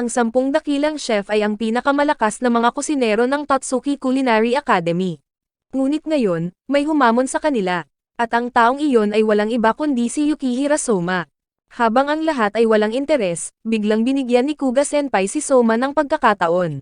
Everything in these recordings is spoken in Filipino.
Ang 10 dakilang chef ay ang pinakamalakas na mga kusinero ng Totsuki Culinary Academy. Ngunit ngayon, may humamon sa kanila. At ang taong iyon ay walang iba kundi si Yukihira Soma. Habang ang lahat ay walang interes, biglang binigyan ni Kuga Senpai si Soma ng pagkakataon.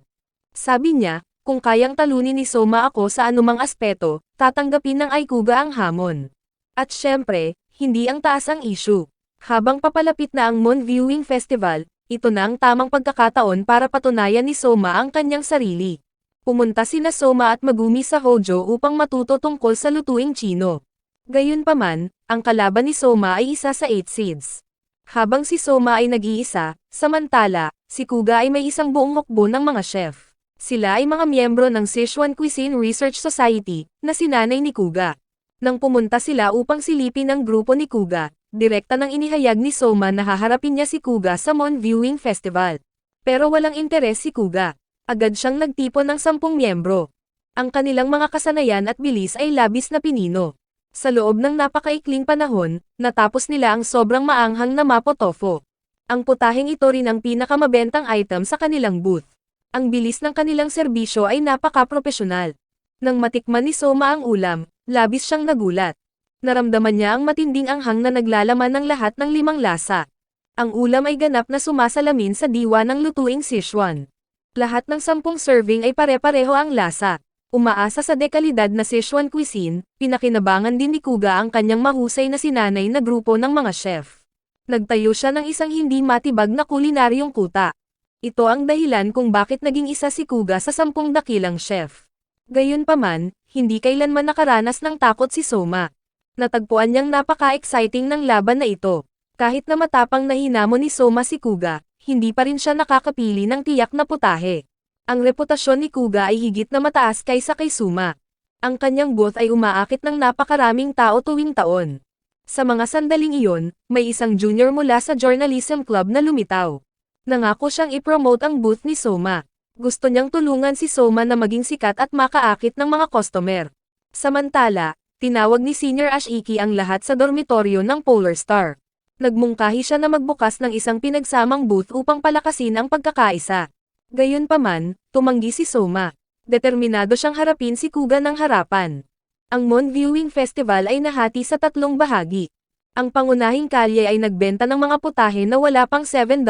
Sabi niya, kung kayang talunin ni Soma ako sa anumang aspeto, tatanggapin ng Aikuga ang hamon. At syempre, hindi ang taas ang issue. Habang papalapit na ang Moon Viewing Festival, ito na ang tamang pagkakataon para patunayan ni Soma ang kanyang sarili. Pumunta sina Soma at Megumi sa Hojo upang matuto tungkol sa lutuing Chino. Gayunpaman, ang kalaban ni Soma ay isa sa 8 seeds. Habang si Soma ay nag-iisa, samantala, si Kuga ay may isang buong hukbo ng mga chef. Sila ay mga miyembro ng Sichuan Cuisine Research Society, na sinanay ni Kuga. Nang pumunta sila upang silipin ang grupo ni Kuga, direkta nang inihayag ni Soma na haharapin niya si Kuga sa Moon Viewing Festival. Pero walang interes si Kuga. Agad siyang nagtipon ng 10 miyembro. Ang kanilang mga kasanayan at bilis ay labis na pinino. Sa loob ng napakaikling panahon, natapos nila ang sobrang maanghang na mapo tofu. Ang putaheng ito rin ang pinakamabentang item sa kanilang booth. Ang bilis ng kanilang serbisyo ay napaka-propesyonal. Nang matikman ni Soma ang ulam, labis siyang nagulat. Naramdaman niya ang matinding anghang na naglalaman ng lahat ng 5 lasa. Ang ulam ay ganap na sumasalamin sa diwa ng lutuing Sichuan. Lahat ng 10 serving ay pare-pareho ang lasa. Umaasa sa dekalidad na Sichuan cuisine, pinakinabangan din ni Kuga ang kanyang mahusay na sinanay na grupo ng mga chef. Nagtayo siya ng isang hindi matibag na kulinaryong kuta. Ito ang dahilan kung bakit naging isa si Kuga sa 10 dakilang chef. Gayunpaman, hindi kailanman nakaranas ng takot si Soma. Natagpuan niyang napaka-exciting ng laban na ito. Kahit na matapang na hinamon ni Soma si Kuga, hindi pa rin siya nakakapili ng tiyak na putahe. Ang reputasyon ni Kuga ay higit na mataas kaysa kay Soma. Ang kanyang booth ay umaakit ng napakaraming tao tuwing taon. Sa mga sandaling iyon, may isang junior mula sa journalism club na lumitaw. Nangako siyang i-promote ang booth ni Soma. Gusto niyang tulungan si Soma na maging sikat at makaakit ng mga customer. Samantala, tinawag ni Senior Ashiki ang lahat sa dormitoryo ng Polar Star. Nagmungkahi siya na magbukas ng isang pinagsamang booth upang palakasin ang pagkakaisa. Gayunpaman, tumanggi si Soma. Determinado siyang harapin si Kuga ng harapan. Ang Moon Viewing Festival ay nahati sa 3 bahagi. Ang pangunahing kalye ay nagbenta ng mga putahe na wala pang $7.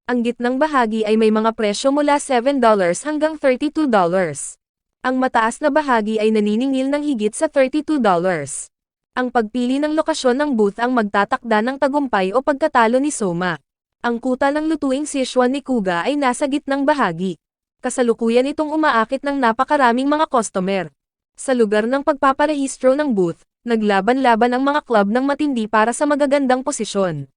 Ang gitnang bahagi ay may mga presyo mula $7 hanggang $32. Ang mataas na bahagi ay naniningil ng higit sa $32. Ang pagpili ng lokasyon ng booth ang magtatakda ng tagumpay o pagkatalo ni Soma. Ang kuta ng lutuing Sichuan ni Kuga ay nasa gitnang bahagi. Kasalukuyan itong umaakit ng napakaraming mga customer. Sa lugar ng pagpaparehistro ng booth, naglaban-laban ang mga club ng matindi para sa magagandang posisyon.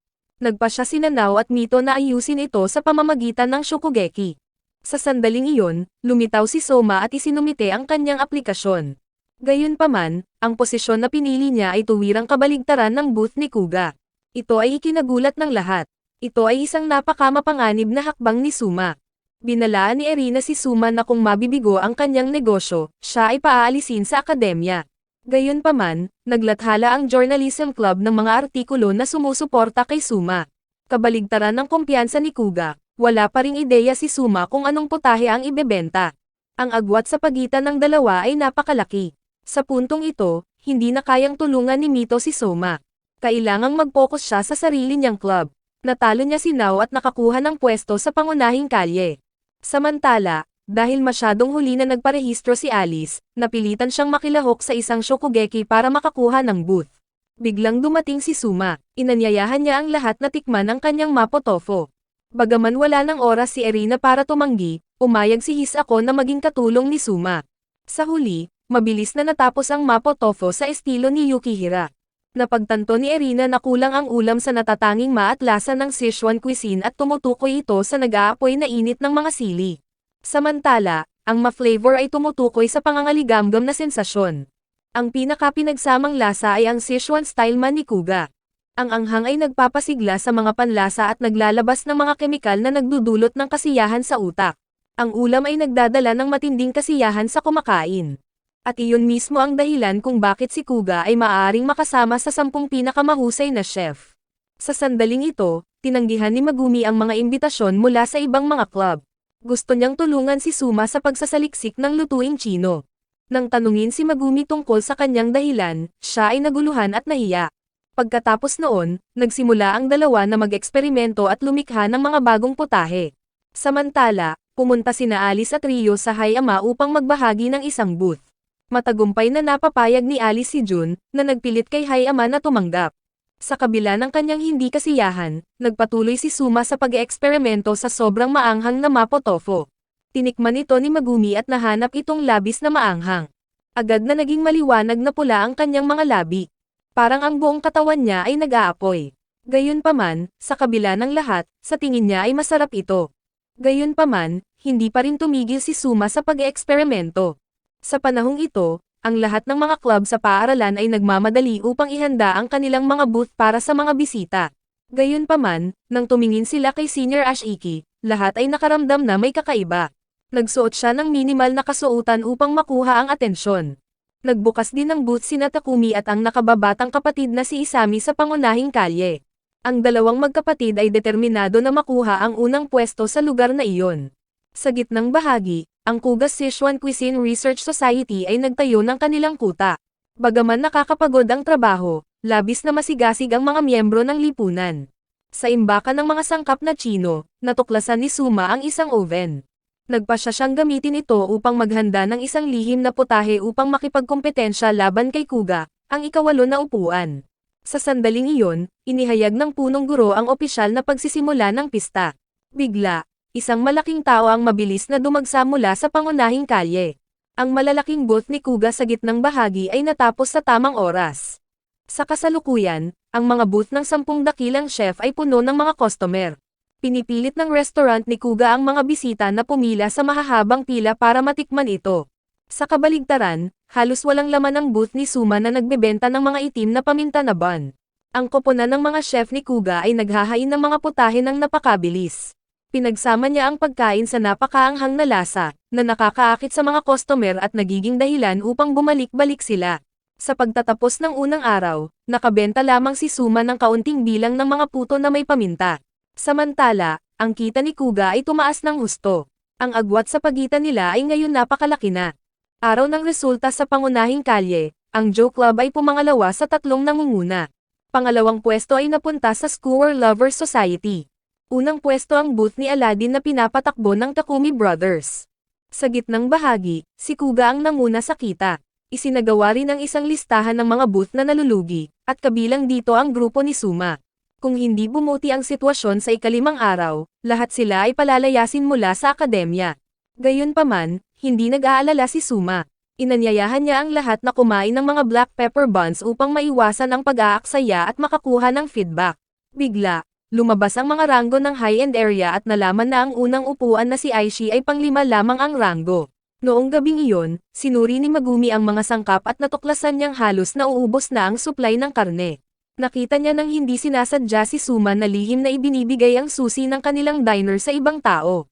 Nagpasya si Nanao at Mito na ayusin ito sa pamamagitan ng shokugeki. Sa sandaling iyon, lumitaw si Soma at isinumite ang kanyang aplikasyon. Gayunpaman, ang posisyon na pinili niya ay tuwirang kabaligtaran ng booth ni Kuga. Ito ay ikinagulat ng lahat. Ito ay isang napakamapanganib na hakbang ni Suma. Binalaan ni Erina si Suma na kung mabibigo ang kanyang negosyo, siya ay paaalisin sa akademya. Gayunpaman, naglathala ang journalism club ng mga artikulo na sumusuporta kay Suma. Kabaligtaran ng kumpiyansa ni Kuga, wala pa ring ideya si Suma kung anong putahe ang ibebenta. Ang agwat sa pagitan ng dalawa ay napakalaki. Sa puntong ito, hindi na kayang tulungan ni Mito si Soma. Kailangang mag-focus siya sa sarili niyang club. Natalo niya si Nao at nakakuha ng pwesto sa pangunahing kalye. Samantala, dahil masyadong huli na nagparehistro si Alice, napilitan siyang makilahok sa isang shokugeki para makakuha ng booth. Biglang dumating si Suma, inanyayahan niya ang lahat na tikman ang kanyang mapo tofu. Bagaman wala ng oras si Erina para tumanggi, umayag si Hisako na maging katulong ni Suma. Sa huli, mabilis na natapos ang mapo tofu sa estilo ni Yukihira. Napagtanto ni Erina na kulang ang ulam sa natatanging maatlasa ng Sichuan cuisine at tumutukoy ito sa nag-aapoy na init ng mga sili. Samantala, ang ma-flavor ay tumutukoy sa pangangaligamgam na sensasyon. Ang pinaka-pinagsamang lasa ay ang Sichuan style man ni Kuga. Ang anghang ay nagpapasigla sa mga panlasa at naglalabas ng mga kemikal na nagdudulot ng kasiyahan sa utak. Ang ulam ay nagdadala ng matinding kasiyahan sa kumakain. At iyon mismo ang dahilan kung bakit si Kuga ay maaaring makasama sa 10 pinakamahusay na chef. Sa sandaling ito, tinanggihan ni Megumi ang mga imbitasyon mula sa ibang mga club. Gusto niyang tulungan si Suma sa pagsasaliksik ng lutuing Chino. Nang tanungin si Megumi tungkol sa kanyang dahilan, siya ay naguluhan at nahiya. Pagkatapos noon, nagsimula ang dalawa na mag-eksperimento at lumikha ng mga bagong putahe. Samantala, pumunta sina Alice at Ryo sa Hayama upang magbahagi ng isang booth. Matagumpay na napapayag ni Alice si Jun, na nagpilit kay Hayama na tumanggap. Sa kabila ng kanyang hindi kasiyahan, nagpatuloy si Suma sa pag-eeksperimento sa sobrang maanghang na mapo tofu. Tinikman ito ni Megumi at nahanap itong labis na maanghang. Agad na naging maliwanag na pula ang kanyang mga labi. Parang ang buong katawan niya ay nag-aapoy. Gayunpaman, sa kabila ng lahat, sa tingin niya ay masarap ito. Gayunpaman, hindi pa rin tumigil si Suma sa pag-eeksperimento. Sa panahong ito, ang lahat ng mga club sa paaralan ay nagmamadali upang ihanda ang kanilang mga booth para sa mga bisita. Gayunpaman, nang tumingin sila kay Senior Ashiki, lahat ay nakaramdam na may kakaiba. Nagsuot siya ng minimal na kasuotan upang makuha ang atensyon. Nagbukas din ng booth sina Takumi at ang nakababatang kapatid na si Isami sa pangunahing kalye. Ang dalawang magkapatid ay determinado na makuha ang unang pwesto sa lugar na iyon. Sa gitnang bahagi, ang Kuga Sichuan Cuisine Research Society ay nagtayo ng kanilang kuta. Bagaman nakakapagod ang trabaho, labis na masigasig ang mga miyembro ng lipunan. Sa imbakan ng mga sangkap na Chino, natuklasan ni Suma ang isang oven. Nagpasya siyang gamitin ito upang maghanda ng isang lihim na putahe upang makipagkompetensya laban kay Kuga, ang ikawalo na upuan. Sa sandaling iyon, inihayag ng punong guro ang opisyal na pagsisimula ng pista. Bigla, isang malaking tao ang mabilis na dumagsa mula sa pangunahing kalye. Ang malalaking booth ni Kuga sa gitnang bahagi ay natapos sa tamang oras. Sa kasalukuyan, ang mga booth ng 10 dakilang chef ay puno ng mga customer. Pinipilit ng restaurant ni Kuga ang mga bisita na pumila sa mahahabang pila para matikman ito. Sa kabaligtaran, halos walang laman ang booth ni Suma na nagbebenta ng mga itim na paminta na bun. Ang koponan ng mga chef ni Kuga ay naghahain ng mga putahe ng napakabilis. Pinagsama niya ang pagkain sa napakaanghang na lasa, na nakakaakit sa mga customer at nagiging dahilan upang bumalik-balik sila. Sa pagtatapos ng unang araw, nakabenta lamang si Suma ng kaunting bilang ng mga puto na may paminta. Samantala, ang kita ni Kuga ay tumaas ng husto. Ang agwat sa pagitan nila ay ngayon napakalaki na. Araw ng resulta sa pangunahing kalye, ang Joe Club ay pumangalawa sa 3 nangunguna. Pangalawang pwesto ay napunta sa Skewer Lovers Society. Unang pwesto ang booth ni Aladdin na pinapatakbo ng Takumi Brothers. Sa gitnang bahagi, si Kuga ang nanguna sa kita. Isinagawa rin ang isang listahan ng mga booth na nalulugi, at kabilang dito ang grupo ni Suma. Kung hindi bumuti ang sitwasyon sa ikalimang araw, lahat sila ay palalayasin mula sa akademya. Gayunpaman, hindi nag-aalala si Suma. Inanyayahan niya ang lahat na kumain ng mga black pepper buns upang maiwasan ang pag-aaksaya at makakuha ng feedback. Bigla, lumabas ang mga ranggo ng high-end area at nalaman na ang unang upuan na si Aishi ay pang-5 lamang ang ranggo. Noong gabing iyon, sinuri ni Megumi ang mga sangkap at natuklasan niyang halos nauubos na ang supply ng karne. Nakita niya nang hindi sinasadya si Suma na lihim na ibinibigay ang susi ng kanilang diner sa ibang tao.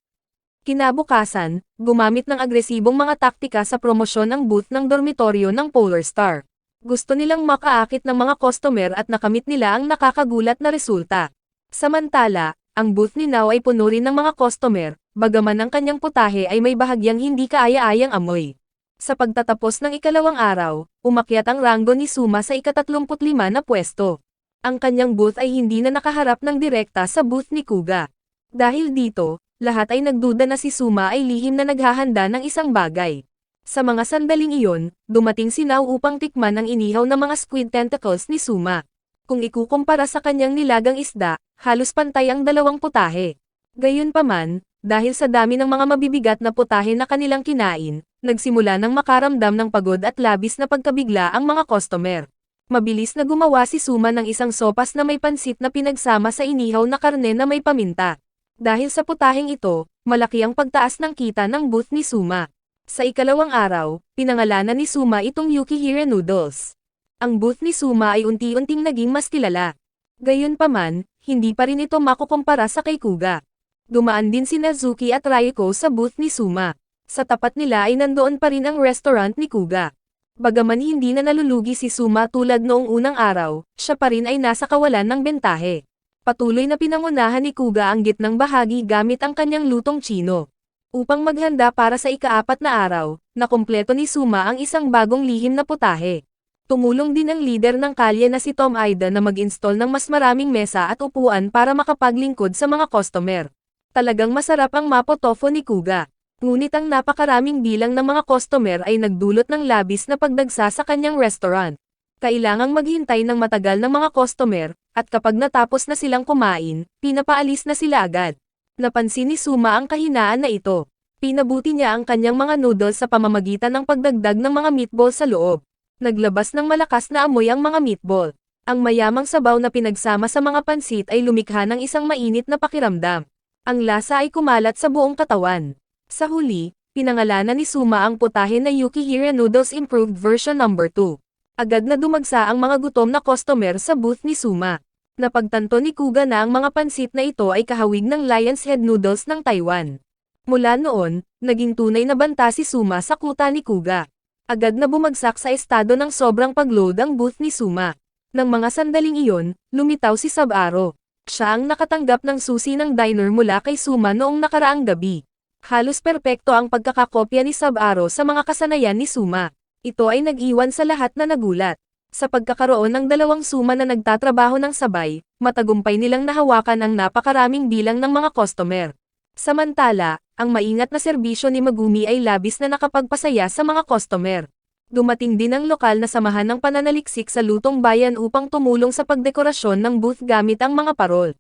Kinabukasan, gumamit ng agresibong mga taktika sa promosyon ang booth ng dormitoryo ng Polar Star. Gusto nilang makaakit ng mga customer at nakamit nila ang nakakagulat na resulta. Samantala, ang booth ni Nao ay puno rin ng mga customer, bagaman ang kanyang putahe ay may bahagyang hindi kaaya-ayang amoy. Sa pagtatapos ng ikalawang araw, umakyat ang ranggo ni Suma sa ika-35 na pwesto. Ang kanyang booth ay hindi na nakaharap ng direkta sa booth ni Kuga. Dahil dito, lahat ay nagduda na si Suma ay lihim na naghahanda ng isang bagay. Sa mga sandaling iyon, dumating si Nao upang tikman ang inihaw na mga squid tentacles ni Suma. Kung ikukumpara sa kanyang nilagang isda, halos pantay ang dalawang putahe. Gayunpaman, dahil sa dami ng mga mabibigat na putahe na kanilang kinain, nagsimula ng makaramdam ng pagod at labis na pagkabigla ang mga customer. Mabilis na gumawa si Suma ng isang sopas na may pansit na pinagsama sa inihaw na karne na may paminta. Dahil sa putaheng ito, malaki ang pagtaas ng kita ng booth ni Suma. Sa ikalawang araw, pinangalanan ni Suma itong Yukihira Noodles. Ang booth ni Suma ay unti-unting naging mas kilala. Gayunpaman, hindi pa rin ito makukumpara sa kay Kuga. Dumaan din si Nazuki at Raiko sa booth ni Suma. Sa tapat nila ay nandoon pa rin ang restaurant ni Kuga. Bagaman hindi na nalulugi si Suma tulad noong unang araw, siya pa rin ay nasa kawalan ng bentahe. Patuloy na pinangunahan ni Kuga ang gitnang bahagi gamit ang kanyang lutong Chino. Upang maghanda para sa ika-4 na araw, nakumpleto ni Suma ang isang bagong lihim na putahe. Tumulong din ang leader ng kalye na si Tom Aida na mag-install ng mas maraming mesa at upuan para makapaglingkod sa mga customer. Talagang masarap ang mapo tofu ni Kuga. Ngunit ang napakaraming bilang ng mga customer ay nagdulot ng labis na pagdagsa sa kanyang restaurant. Kailangang maghintay ng matagal ng mga customer, at kapag natapos na silang kumain, pinapaalis na sila agad. Napansin ni Suma ang kahinaan na ito. Pinabuti niya ang kanyang mga noodles sa pamamagitan ng pagdagdag ng mga meatball sa loob. Naglabas ng malakas na amoy ang mga meatball. Ang mayamang sabaw na pinagsama sa mga pansit ay lumikha ng isang mainit na pakiramdam. Ang lasa ay kumalat sa buong katawan. Sa huli, pinangalanan ni Suma ang putahe na Yukihira Noodles Improved Version No. 2. Agad na dumagsa ang mga gutom na customer sa booth ni Suma. Napagtanto ni Kuga na ang mga pansit na ito ay kahawig ng Lion's Head Noodles ng Taiwan. Mula noon, naging tunay na banta si Suma sa kuta ni Kuga. Agad na bumagsak sa estado ng sobrang pagload ang booth ni Suma. Nang mga sandaling iyon, lumitaw si Sub-Aro. Siya ang nakatanggap ng susi ng diner mula kay Suma noong nakaraang gabi. Halos perpekto ang pagkakakopya ni Sub-Aro sa mga kasanayan ni Suma. Ito ay nag-iwan sa lahat na nagulat. Sa pagkakaroon ng dalawang Suma na nagtatrabaho ng sabay, matagumpay nilang nahawakan ang napakaraming bilang ng mga customer. Samantala, ang maingat na serbisyo ni Megumi ay labis na nakapagpasaya sa mga customer. Dumating din ang lokal na samahan ng pananaliksik sa lutong bayan upang tumulong sa pagdekorasyon ng booth gamit ang mga parol.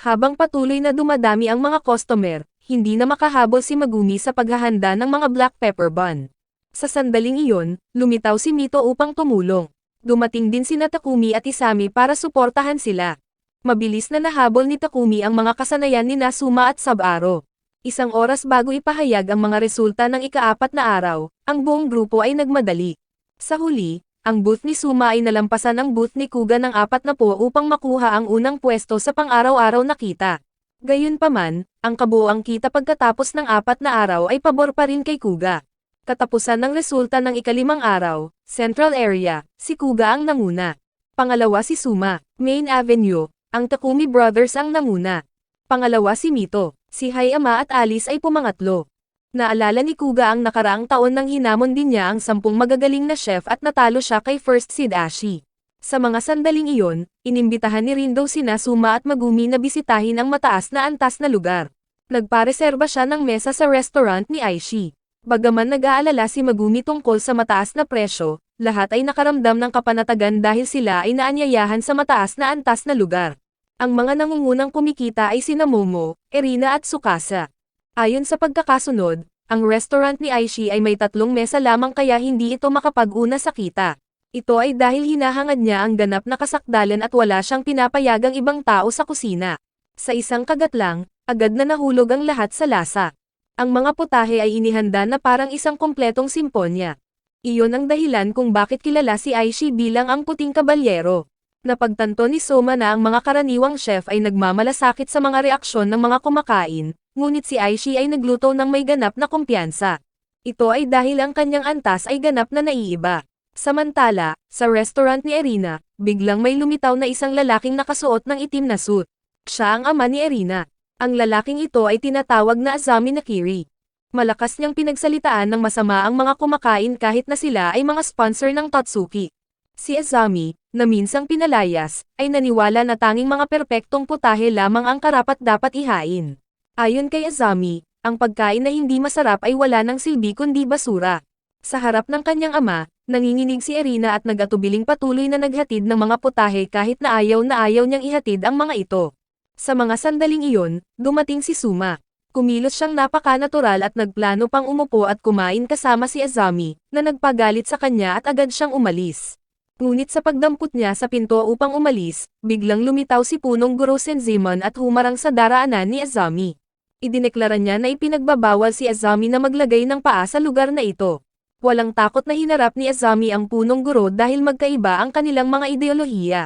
Habang patuloy na dumadami ang mga customer, hindi na makahabol si Megumi sa paghahanda ng mga black pepper bun. Sa sandaling iyon, lumitaw si Mito upang tumulong. Dumating din sina Takumi at Isami para suportahan sila. Mabilis na nahabol ni Takumi ang mga kasanayan ni Suma at Sub-Aro. Isang oras bago ipahayag ang mga resulta ng ika-4 na araw, ang buong grupo ay nagmadali. Sa huli, ang booth ni Suma ay nalampasan ang booth ni Kuga ng 40 upang makuha ang unang pwesto sa pang-araw-araw na kita. Gayunpaman, ang kabuoang kita pagkatapos ng 4 na araw ay pabor pa rin kay Kuga. Katapusan ng resulta ng ika-5 araw, Central Area, si Kuga ang nanguna. Pangalawa si Suma, Main Avenue, ang Takumi Brothers ang nanguna. Pangalawa si Mito, si Hayama at Alice ay pumangatlo. Naalala ni Kuga ang nakaraang taon nang hinamon din niya ang 10 magagaling na chef at natalo siya kay First Seed Ashi. Sa mga sandaling iyon, inimbitahan ni Rindo sina Suma at Megumi na bisitahin ang mataas na antas na lugar. Nagpareserba siya ng mesa sa restaurant ni Aishi. Bagaman nag-aalala si Megumi tungkol sa mataas na presyo, lahat ay nakaramdam ng kapanatagan dahil sila ay naanyayahan sa mataas na antas na lugar. Ang mga nangungunang kumikita ay sina Momo, Erina at Tsukasa. Ayon sa pagkakasunod, ang restaurant ni Aishi ay may 3 mesa lamang kaya hindi ito makapag-una sa kita. Ito ay dahil hinahangad niya ang ganap na kasakdalan at wala siyang pinapayagang ibang tao sa kusina. Sa isang kagat lang, agad na nahulog ang lahat sa lasa. Ang mga putahe ay inihanda na parang isang kumpletong simponya. Iyon ang dahilan kung bakit kilala si Aishi bilang ang puting kabalyero. Napagtanto ni Soma na ang mga karaniwang chef ay nagmamalasakit sa mga reaksyon ng mga kumakain, ngunit si Aishi ay nagluto ng may ganap na kumpiyansa. Ito ay dahil ang kanyang antas ay ganap na naiiba. Samantala, sa restaurant ni Erina, biglang may lumitaw na isang lalaking nakasuot ng itim na suit. Siya ang ama ni Erina. Ang lalaking ito ay tinatawag na Azami Nakiri. Malakas niyang pinagsalitaan ng masama ang mga kumakain kahit na sila ay mga sponsor ng Totsuki. Si Azami, na minsang pinalayas, ay naniwala na tanging mga perpektong putahe lamang ang karapat-dapat ihain. Ayon kay Azami, ang pagkain na hindi masarap ay wala ng silbi kundi basura. Sa harap ng kanyang ama, nanginginig si Erina at nag-atubiling patuloy na naghatid ng mga putahe kahit na ayaw niyang ihatid ang mga ito. Sa mga sandaling iyon, dumating si Suma. Kumilos siyang napaka-natural at nagplano pang umupo at kumain kasama si Azami, na nagpagalit sa kanya at agad siyang umalis. Ngunit sa pagdampot niya sa pinto upang umalis, biglang lumitaw si punong guro Senzimon at humarang sa daraanan ni Azami. Idineklara niya na ipinagbabawal si Azami na maglagay ng paa sa lugar na ito. Walang takot na hinarap ni Azami ang punong guro dahil magkaiba ang kanilang mga ideolohiya.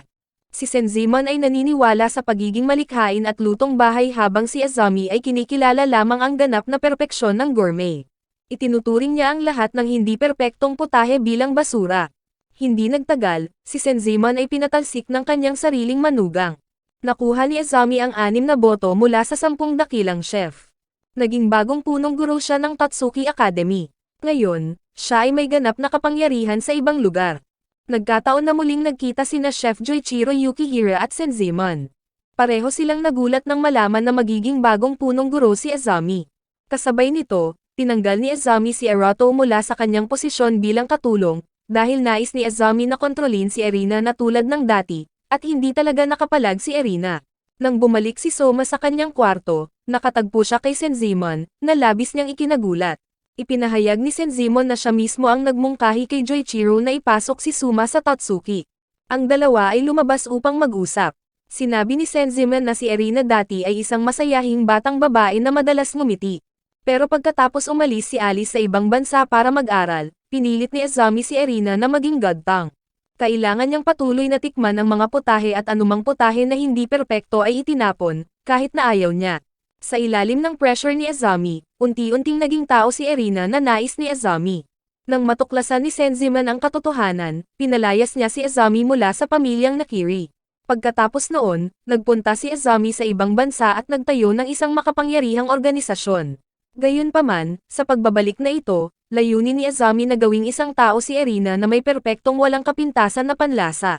Si Senzimon ay naniniwala sa pagiging malikhain at lutong bahay habang si Azami ay kinikilala lamang ang ganap na perpeksyon ng gourmet. Itinuturing niya ang lahat ng hindi perpektong putahe bilang basura. Hindi nagtagal, si Senzimon ay pinatalsik ng kanyang sariling manugang. Nakuha ni Azami ang 6 na boto mula sa 10 dakilang chef. Naging bagong punong guro siya ng Tatsuki Academy. Ngayon, siya ay may ganap na kapangyarihan sa ibang lugar. Nagkataon na muling nagkita sina Chef Joichiro Yukihira at Senzimon. Pareho silang nagulat nang malaman na magiging bagong punong guro si Azami. Kasabay nito, tinanggal ni Azami si Arato mula sa kanyang posisyon bilang katulong, dahil nais ni Azami na kontrolin si Erina na tulad ng dati, at hindi talaga nakapalag si Erina. Nang bumalik si Soma sa kanyang kwarto, nakatagpo siya kay Senzimon, na labis niyang ikinagulat. Ipinahayag ni Senzimon na siya mismo ang nagmungkahi kay Joichiro na ipasok si Suma sa Tatsuki. Ang dalawa ay lumabas upang mag-usap. Sinabi ni Senzimon na si Erina dati ay isang masayahing batang babae na madalas ngumiti. Pero pagkatapos umalis si Alice sa ibang bansa para mag-aral, pinilit ni Azami si Erina na maging godtang. Kailangan niyang patuloy na tikman ang mga putahe at anumang putahe na hindi perpekto ay itinapon, kahit na ayaw niya. Sa ilalim ng pressure ni Azami, unti-unting naging tao si Erina na nais ni Azami. Nang matuklasan ni Senzimon ang katotohanan, pinalayas niya si Azami mula sa pamilyang Nakiri. Pagkatapos noon, nagpunta si Azami sa ibang bansa at nagtayo ng isang makapangyarihang organisasyon. Gayunpaman, sa pagbabalik na ito, layunin ni Azami na gawing isang tao si Erina na may perpektong walang kapintasan na panlasa.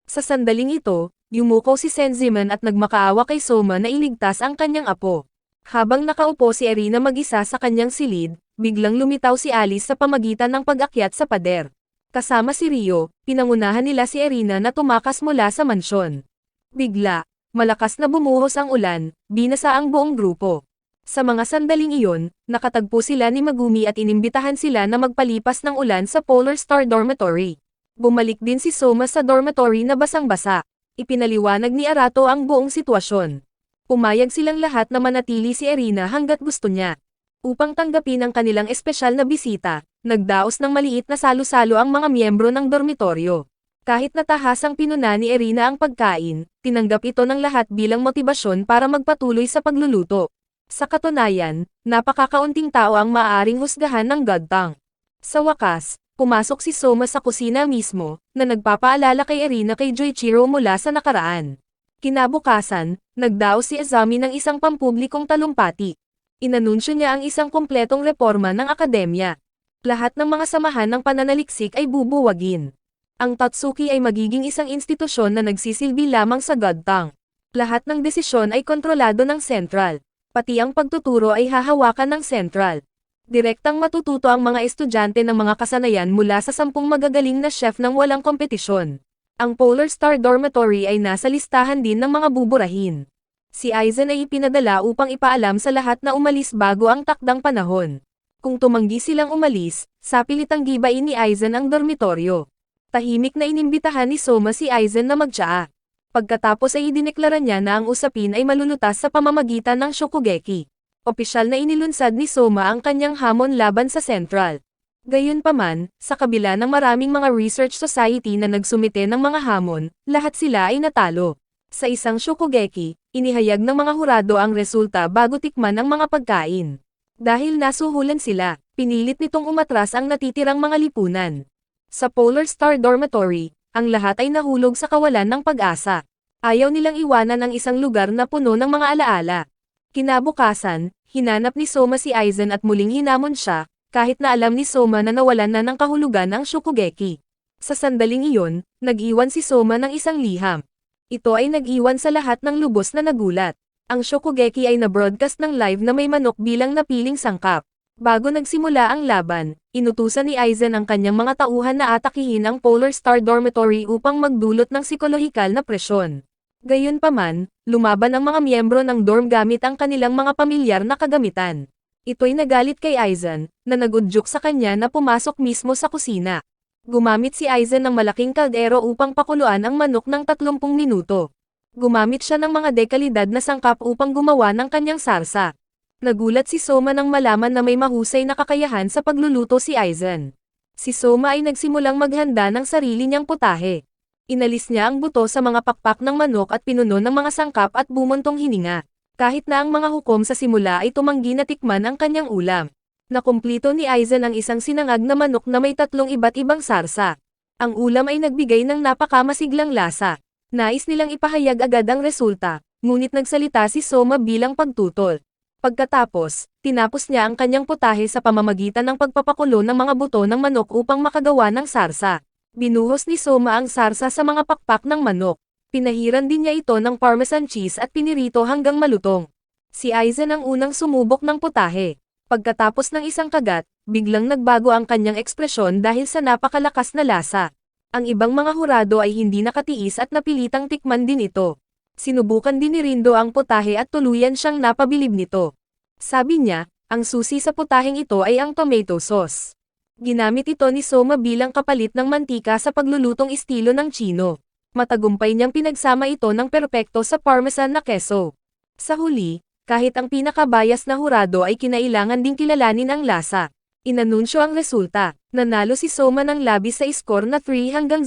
Sa sandaling ito, yumuko si Senzimon at nagmakaawa kay Soma na iligtas ang kanyang apo. Habang nakaupo si Erina mag-isa sa kanyang silid, biglang lumitaw si Alice sa pamagitan ng pag-akyat sa pader. Kasama si Rio, pinangunahan nila si Erina na tumakas mula sa mansyon. Bigla, malakas na bumuhos ang ulan, binasa ang buong grupo. Sa mga sandaling iyon, nakatagpo sila ni Megumi at inimbitahan sila na magpalipas ng ulan sa Polar Star Dormitory. Bumalik din si Soma sa dormitory na basang-basa. Ipinaliwanag ni Arato ang buong sitwasyon. Pumayag silang lahat na manatili si Erina hanggat gusto niya. Upang tanggapin ang kanilang espesyal na bisita, nagdaos ng maliit na salo-salo ang mga miyembro ng dormitoryo. Kahit natahasang pinuna ni Erina ang pagkain, tinanggap ito ng lahat bilang motibasyon para magpatuloy sa pagluluto. Sa katunayan, napakakaunting tao ang maaaring husgahan ng godtang. Sa wakas, pumasok si Soma sa kusina mismo, na nagpapaalala kay Erina kay Joichiro mula sa nakaraan. Kinabukasan, nagdaos si Azami ng isang pampublikong talumpati. Inanunsyo niya ang isang kumpletong reforma ng akademya. Lahat ng mga samahan ng pananaliksik ay bubuwagin. Ang Tatsuki ay magiging isang institusyon na nagsisilbi lamang sa godtang. Lahat ng desisyon ay kontrolado ng sentral. Pati ang pagtuturo ay hahawakan ng sentral. Direktang matututo ang mga estudyante ng mga kasanayan mula sa 10 magagaling na chef ng walang kompetisyon. Ang Polar Star Dormitory ay nasa listahan din ng mga buburahin. Si Aizen ay ipinadala upang ipaalam sa lahat na umalis bago ang takdang panahon. Kung tumanggi silang umalis, sapilitang gibain ni Aizen ang dormitoryo. Tahimik na inimbitahan ni Soma si Aizen na magtsaa. Pagkatapos ay idineklara niya na ang usapin ay malulutas sa pamamagitan ng Shokugeki. Opisyal na inilunsad ni Soma ang kanyang hamon laban sa Central. Gayunpaman, sa kabila ng maraming mga research society na nagsumite ng mga hamon, lahat sila ay natalo. Sa isang Shokugeki, inihayag ng mga hurado ang resulta bago tikman ang mga pagkain. Dahil nasuhulan sila, pinilit nitong umatras ang natitirang mga lipunan. Sa Polar Star Dormitory, ang lahat ay nahulog sa kawalan ng pag-asa. Ayaw nilang iwanan ang isang lugar na puno ng mga alaala. Kinabukasan, hinanap ni Soma si Aizen at muling hinamon siya, kahit na alam ni Soma na nawalan na ng kahulugan ang Shokugeki. Sa sandaling iyon, nag-iwan si Soma ng isang liham. Ito ay nag-iwan sa lahat ng lubos na nagulat. Ang Shokugeki ay na-broadcast ng live na may manok bilang napiling sangkap. Bago nagsimula ang laban, inutusan ni Aizen ang kanyang mga tauhan na atakihin ang Polar Star Dormitory upang magdulot ng psikolohikal na presyon. Gayunpaman, lumaban ang mga miyembro ng dorm gamit ang kanilang mga pamilyar na kagamitan. Ito'y nagalit kay Aizen, na nagudyok sa kanya na pumasok mismo sa kusina. Gumamit si Aizen ng malaking kaldero upang pakuluan ang manok ng 30 minuto. Gumamit siya ng mga dekalidad na sangkap upang gumawa ng kanyang sarsa. Nagulat si Soma nang malaman na may mahusay na kakayahan sa pagluluto si Aizen. Si Soma ay nagsimulang maghanda ng sarili niyang putahe. Inalis niya ang buto sa mga pakpak ng manok at pinuno ng mga sangkap at bumuntong hininga. Kahit na ang mga hukom sa simula ay tumanggi na tikman ang kanyang ulam. Nakumplito ni Aizen ang isang sinangag na manok na may 3 iba't ibang sarsa. Ang ulam ay nagbigay ng napakamasiglang lasa. Nais nilang ipahayag agad ang resulta, ngunit nagsalita si Soma bilang pagtutol. Pagkatapos, tinapos niya ang kanyang putahe sa pamamagitan ng pagpapakulo ng mga buto ng manok upang makagawa ng sarsa. Binuhos ni Soma ang sarsa sa mga pakpak ng manok. Pinahiran din niya ito ng parmesan cheese at pinirito hanggang malutong. Si Aizen ang unang sumubok ng putahe. Pagkatapos ng isang kagat, biglang nagbago ang kanyang ekspresyon dahil sa napakalakas na lasa. Ang ibang mga hurado ay hindi nakatiis at napilitang tikman din ito. Sinubukan din ni Rindo ang putahe at tuluyan siyang napabilib nito. Sabi niya, ang susi sa putaheng ito ay ang tomato sauce. Ginamit ito ni Soma bilang kapalit ng mantika sa paglulutong estilo ng Chino. Matagumpay niyang pinagsama ito ng perpekto sa parmesan na keso. Sa huli, kahit ang pinakabayas na hurado ay kinailangan ding kilalanin ang lasa. Inanunsyo ang resulta, nanalo si Soma ng labis sa score na 3-0.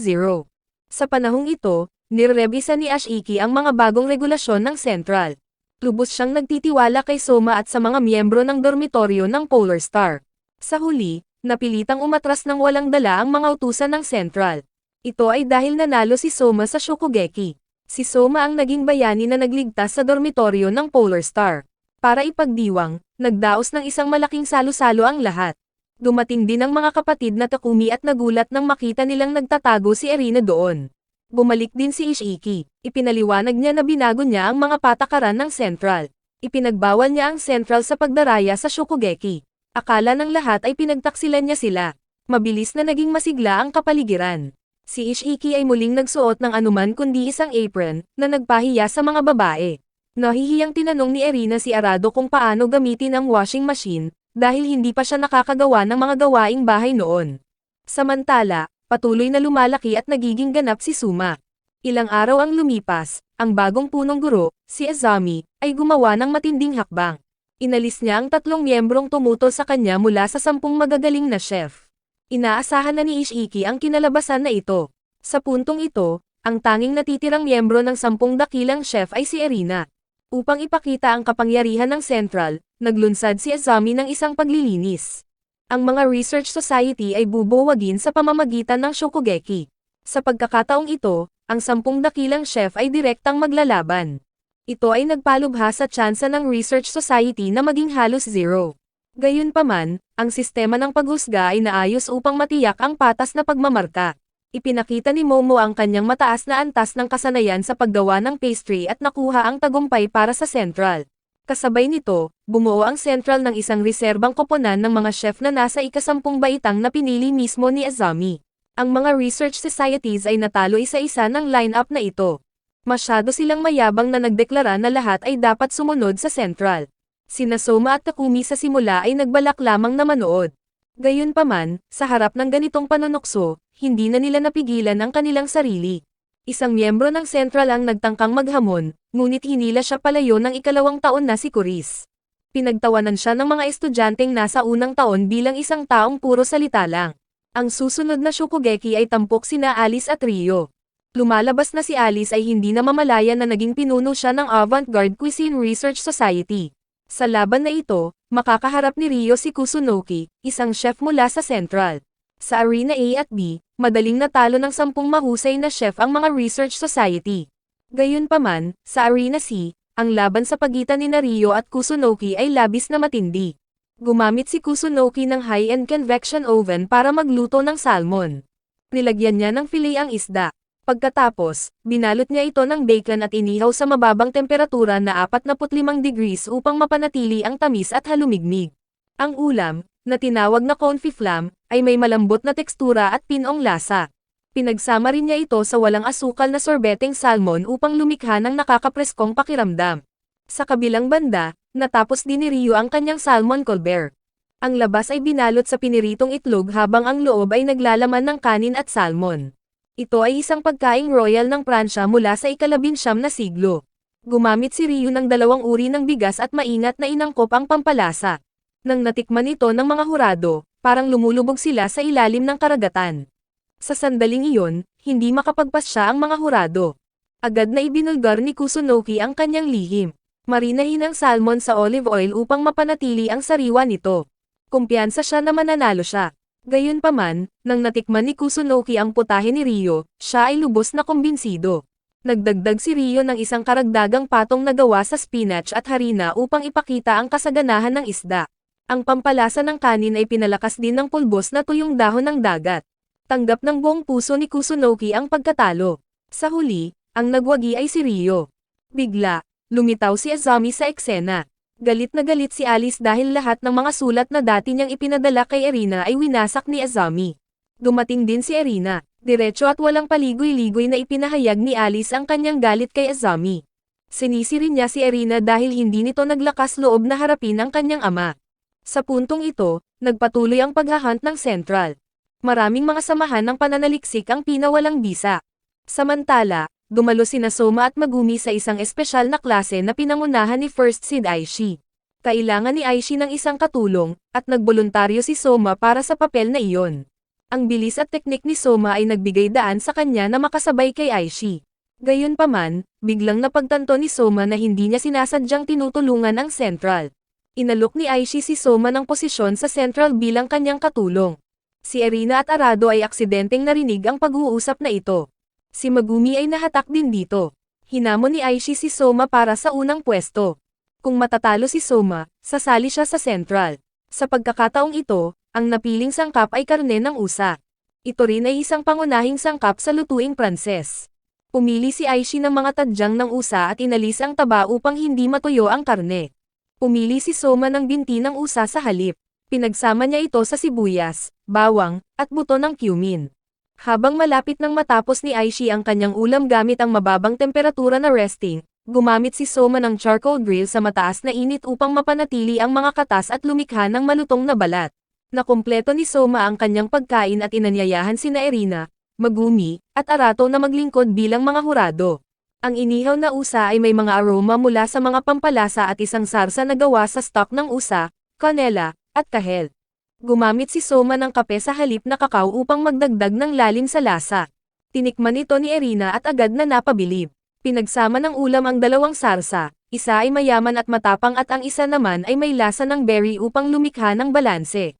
Sa panahong ito, nirrebisa ni Ashiki ang mga bagong regulasyon ng Central. Lubos siyang nagtitiwala kay Soma at sa mga miyembro ng dormitoryo ng Polar Star. Sa huli, napilitang umatras ng walang dala ang mga utusan ng Central. Ito ay dahil nanalo si Soma sa Shokugeki. Si Soma ang naging bayani na nagligtas sa dormitoryo ng Polar Star. Para ipagdiwang, nagdaos ng isang malaking salo-salo ang lahat. Dumating din ang mga kapatid na Takumi at nagulat nang makita nilang nagtatago si Erina doon. Bumalik din si Ishiki. Ipinaliwanag niya na binago niya ang mga patakaran ng Central. Ipinagbawal niya ang Central sa pagdaraya sa Shokugeki. Akala ng lahat ay pinagtaksilan niya sila. Mabilis na naging masigla ang kapaligiran. Si Ishiki ay muling nagsuot ng anuman kundi isang apron, na nagpahiya sa mga babae. Nahihiyang tinanong ni Erina si Arado kung paano gamitin ang washing machine, dahil hindi pa siya nakakagawa ng mga gawaing bahay noon. Samantala, patuloy na lumalaki at nagiging ganap si Suma. Ilang araw ang lumipas, ang bagong punong guro, si Azami, ay gumawa ng matinding hakbang. Inalis niya ang 3 miyembrong tumutol sa kanya mula sa 10 magagaling na chef. Inaasahan na ni Ishiki ang kinalabasan na ito. Sa puntong ito, ang tanging natitirang miyembro ng 10 dakilang chef ay si Erina. Upang ipakita ang kapangyarihan ng Central, naglunsad si Azami ng isang paglilinis. Ang mga research society ay bubuwagin sa pamamagitan ng Shokugeki. Sa pagkakataong ito, ang 10 dakilang chef ay direktang maglalaban. Ito ay nagpalubha sa tsansa ng research society na maging halos zero. Gayunpaman, ang sistema ng paghusga ay naayos upang matiyak ang patas na pagmamarka. Ipinakita ni Momo ang kanyang mataas na antas ng kasanayan sa paggawa ng pastry at nakuha ang tagumpay para sa Central. Kasabay nito, bumuo ang Central ng isang reserbang koponan ng mga chef na nasa ika-10 baitang na pinili mismo ni Azami. Ang mga research societies ay natalo isa-isa ng line-up na ito. Masyado silang mayabang na nagdeklara na lahat ay dapat sumunod sa Central. Sina Soma at Takumi sa simula ay nagbalak lamang na manood. Gayunpaman, sa harap ng ganitong panunukso, hindi na nila napigilan ang kanilang sarili. Isang miyembro ng Central ang nagtangkang maghamon, ngunit hinila siya palayo ng 2 taon na si Kuris. Pinagtawanan siya ng mga estudyanteng nasa unang taon bilang isang taong puro salita lang. Ang susunod na Shokugeki ay tampok sina Alice at Rio. Lumalabas na si Alice ay hindi na mamalaya na naging pinuno siya ng Avant-Garde Cuisine Research Society. Sa laban na ito, makakaharap ni Rio si Kusunoki, isang chef mula sa Central. Sa Arena A at B, madaling natalo ng 10 mahusay na chef ang mga research society. Gayunpaman, sa Arena C, ang laban sa pagitan ni Rio at Kusunoki ay labis na matindi. Gumamit si Kusunoki ng high-end convection oven para magluto ng salmon. Nilagyan niya ng filet ang isda. Pagkatapos, binalot niya ito ng bacon at inihaw sa mababang temperatura na 45 degrees upang mapanatili ang tamis at halumigmig. Ang ulam, na tinawag na confit flam, ay may malambot na tekstura at pinong lasa. Pinagsama rin niya ito sa walang asukal na sorbeteng salmon upang lumikha ng nakakapreskong pakiramdam. Sa kabilang banda, natapos din ni Rio ang kanyang salmon colbert. Ang labas ay binalot sa piniritong itlog habang ang loob ay naglalaman ng kanin at salmon. Ito ay isang pagkaing royal ng Pransya mula sa ika-19 na siglo. Gumamit si Rio ng 2 uri ng bigas at maingat na inangkop ang pampalasa. Nang natikman ito ng mga hurado, parang lumulubog sila sa ilalim ng karagatan. Sa sandaling iyon, hindi makapagpasya ang mga hurado. Agad na ibinulgar ni Kusunoki ang kanyang lihim. Marinahin ang salmon sa olive oil upang mapanatili ang sariwa nito. Kumpiyansa siya na mananalo siya. Gayunpaman, nang natikman ni Kusunoki ang putahe ni Rio, siya ay lubos na kumbinsido. Nagdagdag si Rio ng isang karagdagang patong na gawa sa spinach at harina upang ipakita ang kasaganahan ng isda. Ang pampalasa ng kanin ay pinalakas din ng pulbos na tuyong dahon ng dagat. Tanggap ng buong puso ni Kusunoki ang pagkatalo. Sa huli, ang nagwagi ay si Rio. Bigla, lumitaw si Azami sa eksena. Galit na galit si Alice dahil lahat ng mga sulat na dati niyang ipinadala kay Erina ay winasak ni Azami. Dumating din si Erina. Diretso at walang paligoy-ligoy na ipinahayag ni Alice ang kanyang galit kay Azami. Sinisi rin niya si Erina dahil hindi nito naglakas loob na harapin ang kanyang ama. Sa puntong ito, nagpatuloy ang paghahunt ng Central. Maraming mga samahan ng pananaliksik ang pinawalang bisa. Samantala, dumalo sina Soma at Megumi sa isang espesyal na klase na pinangunahan ni First Seed Aishi. Kailangan ni Aishi ng isang katulong, at nagboluntaryo si Soma para sa papel na iyon. Ang bilis at teknik ni Soma ay nagbigay daan sa kanya na makasabay kay Aishi. Gayunpaman, biglang napagtanto ni Soma na hindi niya sinasadyang tinutulungan ang Central. Inalok ni Aishi si Soma ng posisyon sa Central bilang kanyang katulong. Si Erina at Arado ay aksidenteng narinig ang pag-uusap na ito. Si Megumi ay nahatak din dito. Hinamon ni Aishi si Soma para sa unang pwesto. Kung matatalo si Soma, sasali siya sa Central. Sa pagkakataong ito, ang napiling sangkap ay karne ng usa. Ito rin ay isang pangunahing sangkap sa lutuing Pranses. Pumili si Aishi ng mga tadyang ng usa at inalis ang taba upang hindi matuyo ang karne. Pumili si Soma ng binti ng usa sa halip. Pinagsama niya ito sa sibuyas, bawang, at buto ng cumin. Habang malapit nang matapos ni Aishi ang kanyang ulam gamit ang mababang temperatura na resting, gumamit si Soma ng charcoal grill sa mataas na init upang mapanatili ang mga katas at lumikha ng malutong na balat. Nakumpleto ni Soma ang kanyang pagkain at inanyayahan sina Erina, Megumi, at Arato na maglingkod bilang mga hurado. Ang inihaw na usa ay may mga aroma mula sa mga pampalasa at isang sarsa na gawa sa stock ng usa, kanela, at kahel. Gumamit si Soma ng kape sa halip na kakao upang magdagdag ng lalim sa lasa. Tinikman ito ni Erina at agad na napabilib. Pinagsama ng ulam ang dalawang sarsa, isa ay mayaman at matapang at ang isa naman ay may lasa ng berry upang lumikha ng balanse.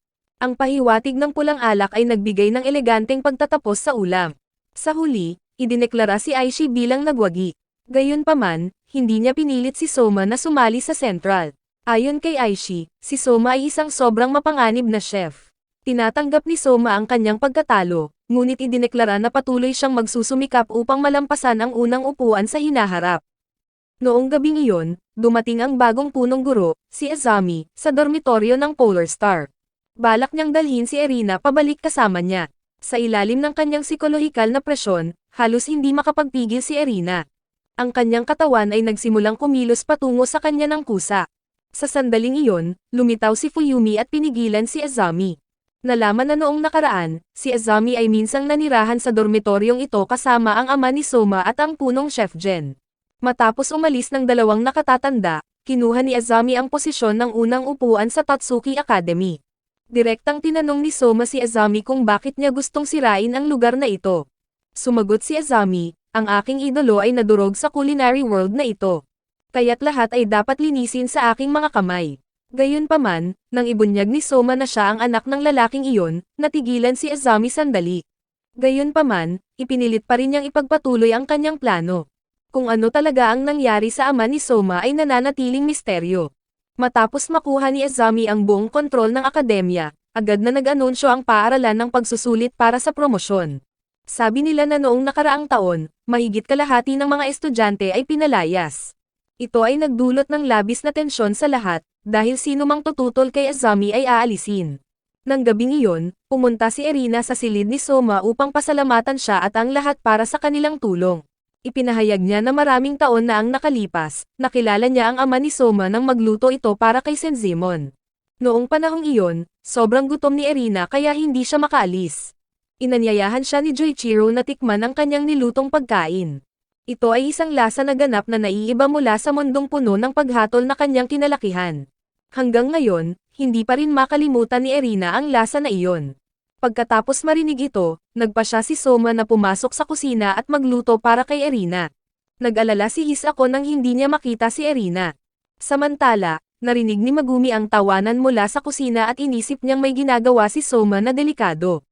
Ang pahiwatig ng pulang alak ay nagbigay ng eleganteng pagtatapos sa ulam. Sa huli, idineklara si Aishi bilang nagwagi. Gayunpaman, hindi niya pinilit si Soma na sumali sa Central. Ayon kay Aishi, si Soma ay isang sobrang mapanganib na chef. Tinatanggap ni Soma ang kanyang pagkatalo, ngunit idineklara na patuloy siyang magsusumikap upang malampasan ang unang upuan sa hinaharap. Noong gabing iyon, dumating ang bagong punong guro, si Azami, sa dormitoryo ng Polar Star. Balak niyang dalhin si Erina pabalik kasama niya. Sa ilalim ng kanyang psikolohikal na presyon, halos hindi makapagpigil si Erina. Ang kanyang katawan ay nagsimulang kumilos patungo sa kanya ng kusa. Sa sandaling iyon, lumitaw si Fuyumi at pinigilan si Azami. Nalaman na noong nakaraan, si Azami ay minsang nanirahan sa dormitoryong ito kasama ang ama ni Soma at ang punong Chef Jen. Matapos umalis ng dalawang nakatatanda, kinuha ni Azami ang posisyon ng unang upuan sa Tatsuki Academy. Direktang tinanong ni Soma si Azami kung bakit niya gustong sirain ang lugar na ito. Sumagot si Azami, ang aking idolo ay nadurog sa culinary world na ito. Kaya't lahat ay dapat linisin sa aking mga kamay. Gayunpaman, nang ibunyag ni Soma na siya ang anak ng lalaking iyon, natigilan si Azami sandali. Gayunpaman, ipinilit pa rin niyang ipagpatuloy ang kanyang plano. Kung ano talaga ang nangyari sa ama ni Soma ay nananatiling misteryo. Matapos makuha ni Azami ang buong kontrol ng akademya, agad na nag-anunsyo ang paaralan ng pagsusulit para sa promosyon. Sabi nila na noong nakaraang taon, mahigit kalahati ng mga estudyante ay pinalayas. Ito ay nagdulot ng labis na tensyon sa lahat, dahil sino mang tututol kay Azami ay aalisin. Nang gabing iyon, pumunta si Erina sa silid ni Soma upang pasalamatan siya at ang lahat para sa kanilang tulong. Ipinahayag niya na maraming taon na ang nakalipas, nakilala niya ang ama ni Soma nang magluto ito para kay Senzimon. Noong panahong iyon, sobrang gutom ni Erina kaya hindi siya makaalis. Inanyayahan siya ni Joichiro na tikman ang kanyang nilutong pagkain. Ito ay isang lasa na ganap na naiiba mula sa mundong puno ng paghatol na kanyang kinalakihan. Hanggang ngayon, hindi pa rin makalimutan ni Erina ang lasa na iyon. Pagkatapos marinig ito, nagpa siya si Soma na pumasok sa kusina at magluto para kay Erina. Nag-alala si Hisako nang hindi niya makita si Erina. Samantala, narinig ni Megumi ang tawanan mula sa kusina at inisip niyang may ginagawa si Soma na delikado.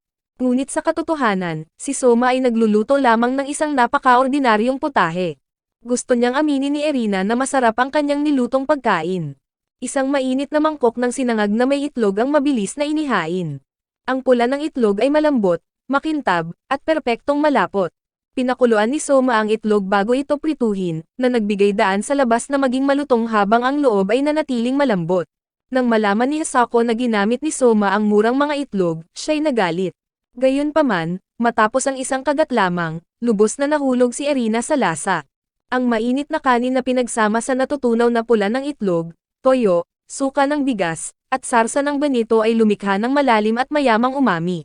Ngunit sa katotohanan, si Soma ay nagluluto lamang ng isang napaka-ordinaryong putahe. Gusto niyang aminin ni Irina na masarap ang kanyang nilutong pagkain. Isang mainit na mangkok ng sinangag na may itlog ang mabilis na inihain. Ang pula ng itlog ay malambot, makintab, at perpektong malapot. Pinakuluan ni Soma ang itlog bago ito prituhin, na nagbigay daan sa labas na maging malutong habang ang loob ay nanatiling malambot. Nang malaman ni Hisako na ginamit ni Soma ang murang mga itlog, siya'y nagalit. Gayunpaman, matapos ang isang kagat lamang, lubos na nahulog si Irina sa lasa. Ang mainit na kanin na pinagsama sa natutunaw na pula ng itlog, toyo, suka ng bigas, at sarsa ng banito ay lumikha ng malalim at mayamang umami.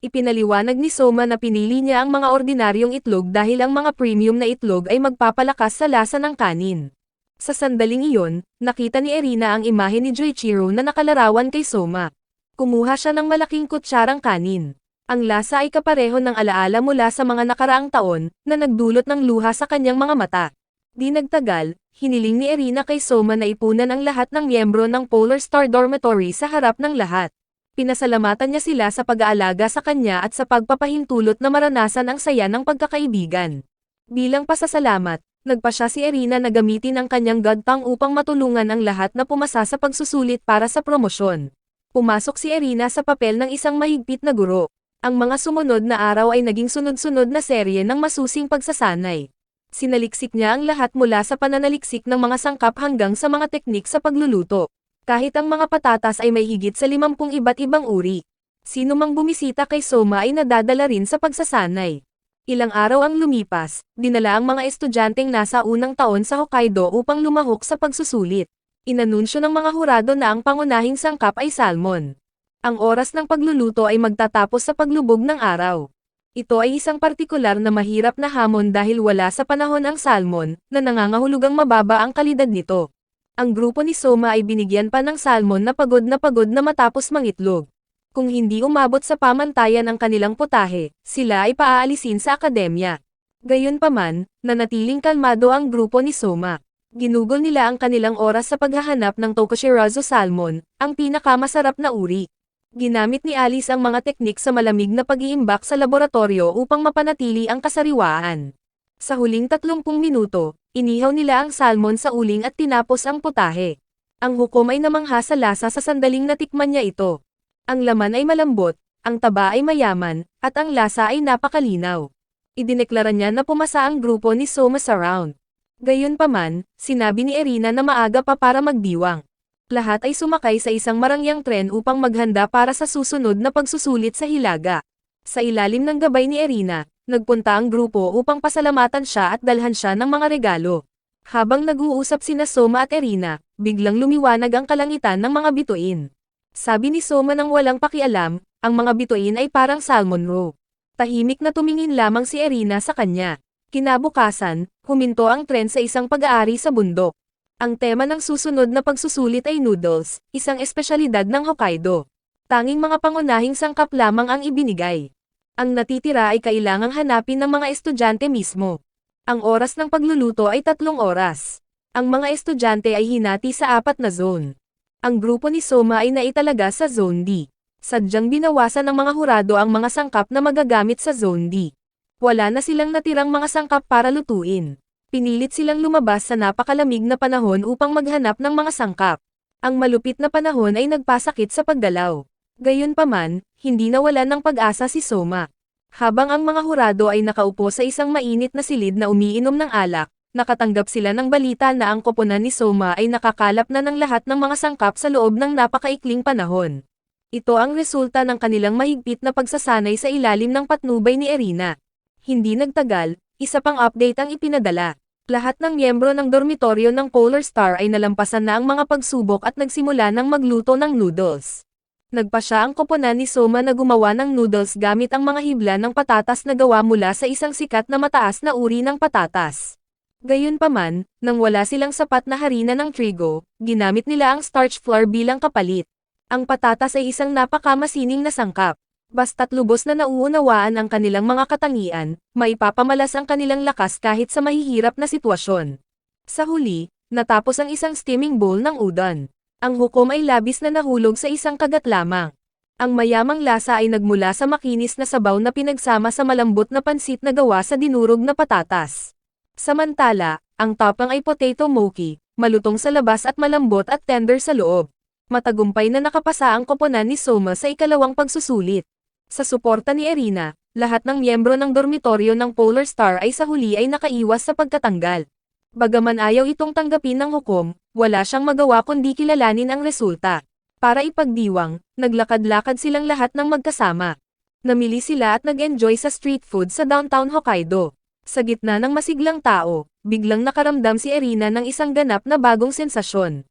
Ipinaliwanag ni Soma na pinili niya ang mga ordinaryong itlog dahil ang mga premium na itlog ay magpapalakas sa lasa ng kanin. Sa sandaling iyon, nakita ni Irina ang imahe ni Joichiro na nakalarawan kay Soma. Kumuha siya ng malaking kutsarang kanin. Ang lasa ay kapareho ng alaala mula sa mga nakaraang taon, na nagdulot ng luha sa kanyang mga mata. Di nagtagal, hiniling ni Irina kay Soma na ipunan ang lahat ng miyembro ng Polar Star Dormitory sa harap ng lahat. Pinasalamatan niya sila sa pag-aalaga sa kanya at sa pagpapahintulot na maranasan ang saya ng pagkakaibigan. Bilang pasasalamat, nagpa siya si Irina na gamitin ang kanyang godtang upang matulungan ang lahat na pumasa sa pagsusulit para sa promosyon. Pumasok si Irina sa papel ng isang mahigpit na guro. Ang mga sumunod na araw ay naging sunod-sunod na serye ng masusing pagsasanay. Sinaliksik niya ang lahat mula sa pananaliksik ng mga sangkap hanggang sa mga teknik sa pagluluto. Kahit ang mga patatas ay may higit sa 50 iba't ibang uri. Sino mang bumisita kay Soma ay nadadala rin sa pagsasanay. Ilang araw ang lumipas, dinala ang mga estudyanteng nasa unang taon sa Hokkaido upang lumahok sa pagsusulit. Inanunsyo ng mga hurado na ang pangunahing sangkap ay salmon. Ang oras ng pagluluto ay magtatapos sa paglubog ng araw. Ito ay isang partikular na mahirap na hamon dahil wala sa panahon ang salmon, na nangangahulugang mababa ang kalidad nito. Ang grupo ni Soma ay binigyan pa ng salmon na pagod na matapos mangitlog. Kung hindi umabot sa pamantayan ang kanilang putahe, sila ay paaalisin sa akademya. Gayunpaman, nanatiling kalmado ang grupo ni Soma. Ginugol nila ang kanilang oras sa paghahanap ng Tokushirazu salmon, ang pinakamasarap na uri. Ginamit ni Alice ang mga teknik sa malamig na pag-iimbak sa laboratorio upang mapanatili ang kasariwaan. Sa huling 30 minuto, inihaw nila ang salmon sa uling at tinapos ang putahe. Ang hukom ay namangha sa lasa sa sandaling natikman niya ito. Ang laman ay malambot, ang taba ay mayaman, at ang lasa ay napakalinaw. Idineklara niya na pumasa ang grupo ni Soma sa round. Gayunpaman, sinabi ni Irina na maaga pa para magdiwang. Lahat ay sumakay sa isang marangyang tren upang maghanda para sa susunod na pagsusulit sa Hilaga. Sa ilalim ng gabay ni Irina, nagpunta ang grupo upang pasalamatan siya at dalhan siya ng mga regalo. Habang nag-uusap sina Soma at Irina, biglang lumiwanag ang kalangitan ng mga bituin. Sabi ni Soma nang walang pakialam, ang mga bituin ay parang salmon roe. Tahimik na tumingin lamang si Irina sa kanya. Kinabukasan, huminto ang tren sa isang pag-aari sa bundok. Ang tema ng susunod na pagsusulit ay noodles, isang espesyalidad ng Hokkaido. Tanging mga pangunahing sangkap lamang ang ibinigay. Ang natitira ay kailangang hanapin ng mga estudyante mismo. Ang oras ng pagluluto ay 3 oras. Ang mga estudyante ay hinati sa 4 na zone. Ang grupo ni Soma ay naitalaga sa Zone D. Sadyang binawasan ng mga hurado ang mga sangkap na magagamit sa Zone D. Wala na silang natirang mga sangkap para lutuin. Pinilit silang lumabas sa napakalamig na panahon upang maghanap ng mga sangkap. Ang malupit na panahon ay nagpasakit sa pagdalaw. Gayunpaman, hindi nawalan ng pag-asa si Soma. Habang ang mga hurado ay nakaupo sa isang mainit na silid na umiinom ng alak, nakatanggap sila ng balita na ang koponan ni Soma ay nakakalap na ng lahat ng mga sangkap sa loob ng napakaikling panahon. Ito ang resulta ng kanilang mahigpit na pagsasanay sa ilalim ng patnubay ni Irina. Hindi nagtagal, isa pang update ang ipinadala. Lahat ng miyembro ng dormitoryo ng Polar Star ay nalampasan na ang mga pagsubok at nagsimula ng magluto ng noodles. Nagpa siya ang koponan ni Soma na gumawa ng noodles gamit ang mga hibla ng patatas na gawa mula sa isang sikat na mataas na uri ng patatas. Gayunpaman, nang wala silang sapat na harina ng trigo, ginamit nila ang starch flour bilang kapalit. Ang patatas ay isang napakamasining na sangkap. Basta't lubos na nauunawaan ang kanilang mga katangian, maipapamalas ang kanilang lakas kahit sa mahihirap na sitwasyon. Sa huli, natapos ang isang steaming bowl ng udon. Ang hukom ay labis na nahulog sa isang kagat lamang. Ang mayamang lasa ay nagmula sa makinis na sabaw na pinagsama sa malambot na pansit na gawa sa dinurog na patatas. Samantala, ang topping ay potato mochi, malutong sa labas at malambot at tender sa loob. Matagumpay na nakapasa ang koponan ni Soma sa ikalawang pagsusulit. Sa suporta ni Erina, lahat ng miyembro ng dormitoryo ng Polar Star ay sa huli ay nakaiwas sa pagkatanggal. Bagaman ayaw itong tanggapin ng hukom, wala siyang magawa kundi kilalanin ang resulta. Para ipagdiwang, naglakad-lakad silang lahat ng magkasama. Namili sila at nag-enjoy sa street food sa downtown Hokkaido. Sa gitna ng masiglang tao, biglang nakaramdam si Erina ng isang ganap na bagong sensasyon.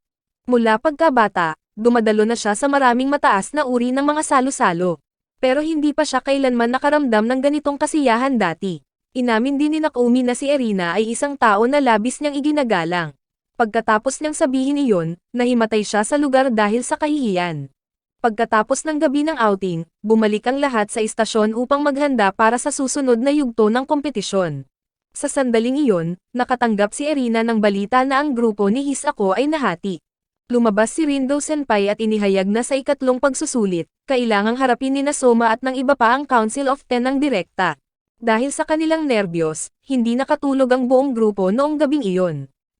Mula pagkabata, dumadalo na siya sa maraming mataas na uri ng mga salo-salo. Pero hindi pa siya kailanman nakaramdam ng ganitong kasiyahan dati. Inamin din ni Nakumi na si Erina ay isang tao na labis niyang iginagalang. Pagkatapos niyang sabihin iyon, nahimatay siya sa lugar dahil sa kahihiyan. Pagkatapos ng gabi ng outing, bumalik ang lahat sa istasyon upang maghanda para sa susunod na yugto ng kompetisyon. Sa sandaling iyon, nakatanggap si Erina ng balita na ang grupo ni Hisako ay nahati. Lumabas si Rindo Senpai at inihayag na sa ikatlong pagsusulit, kailangang harapin ni Soma at ng iba pa ang Council of 10 ng direkta. Dahil sa kanilang nerbiyos, hindi nakatulog ang buong grupo noong gabing iyon.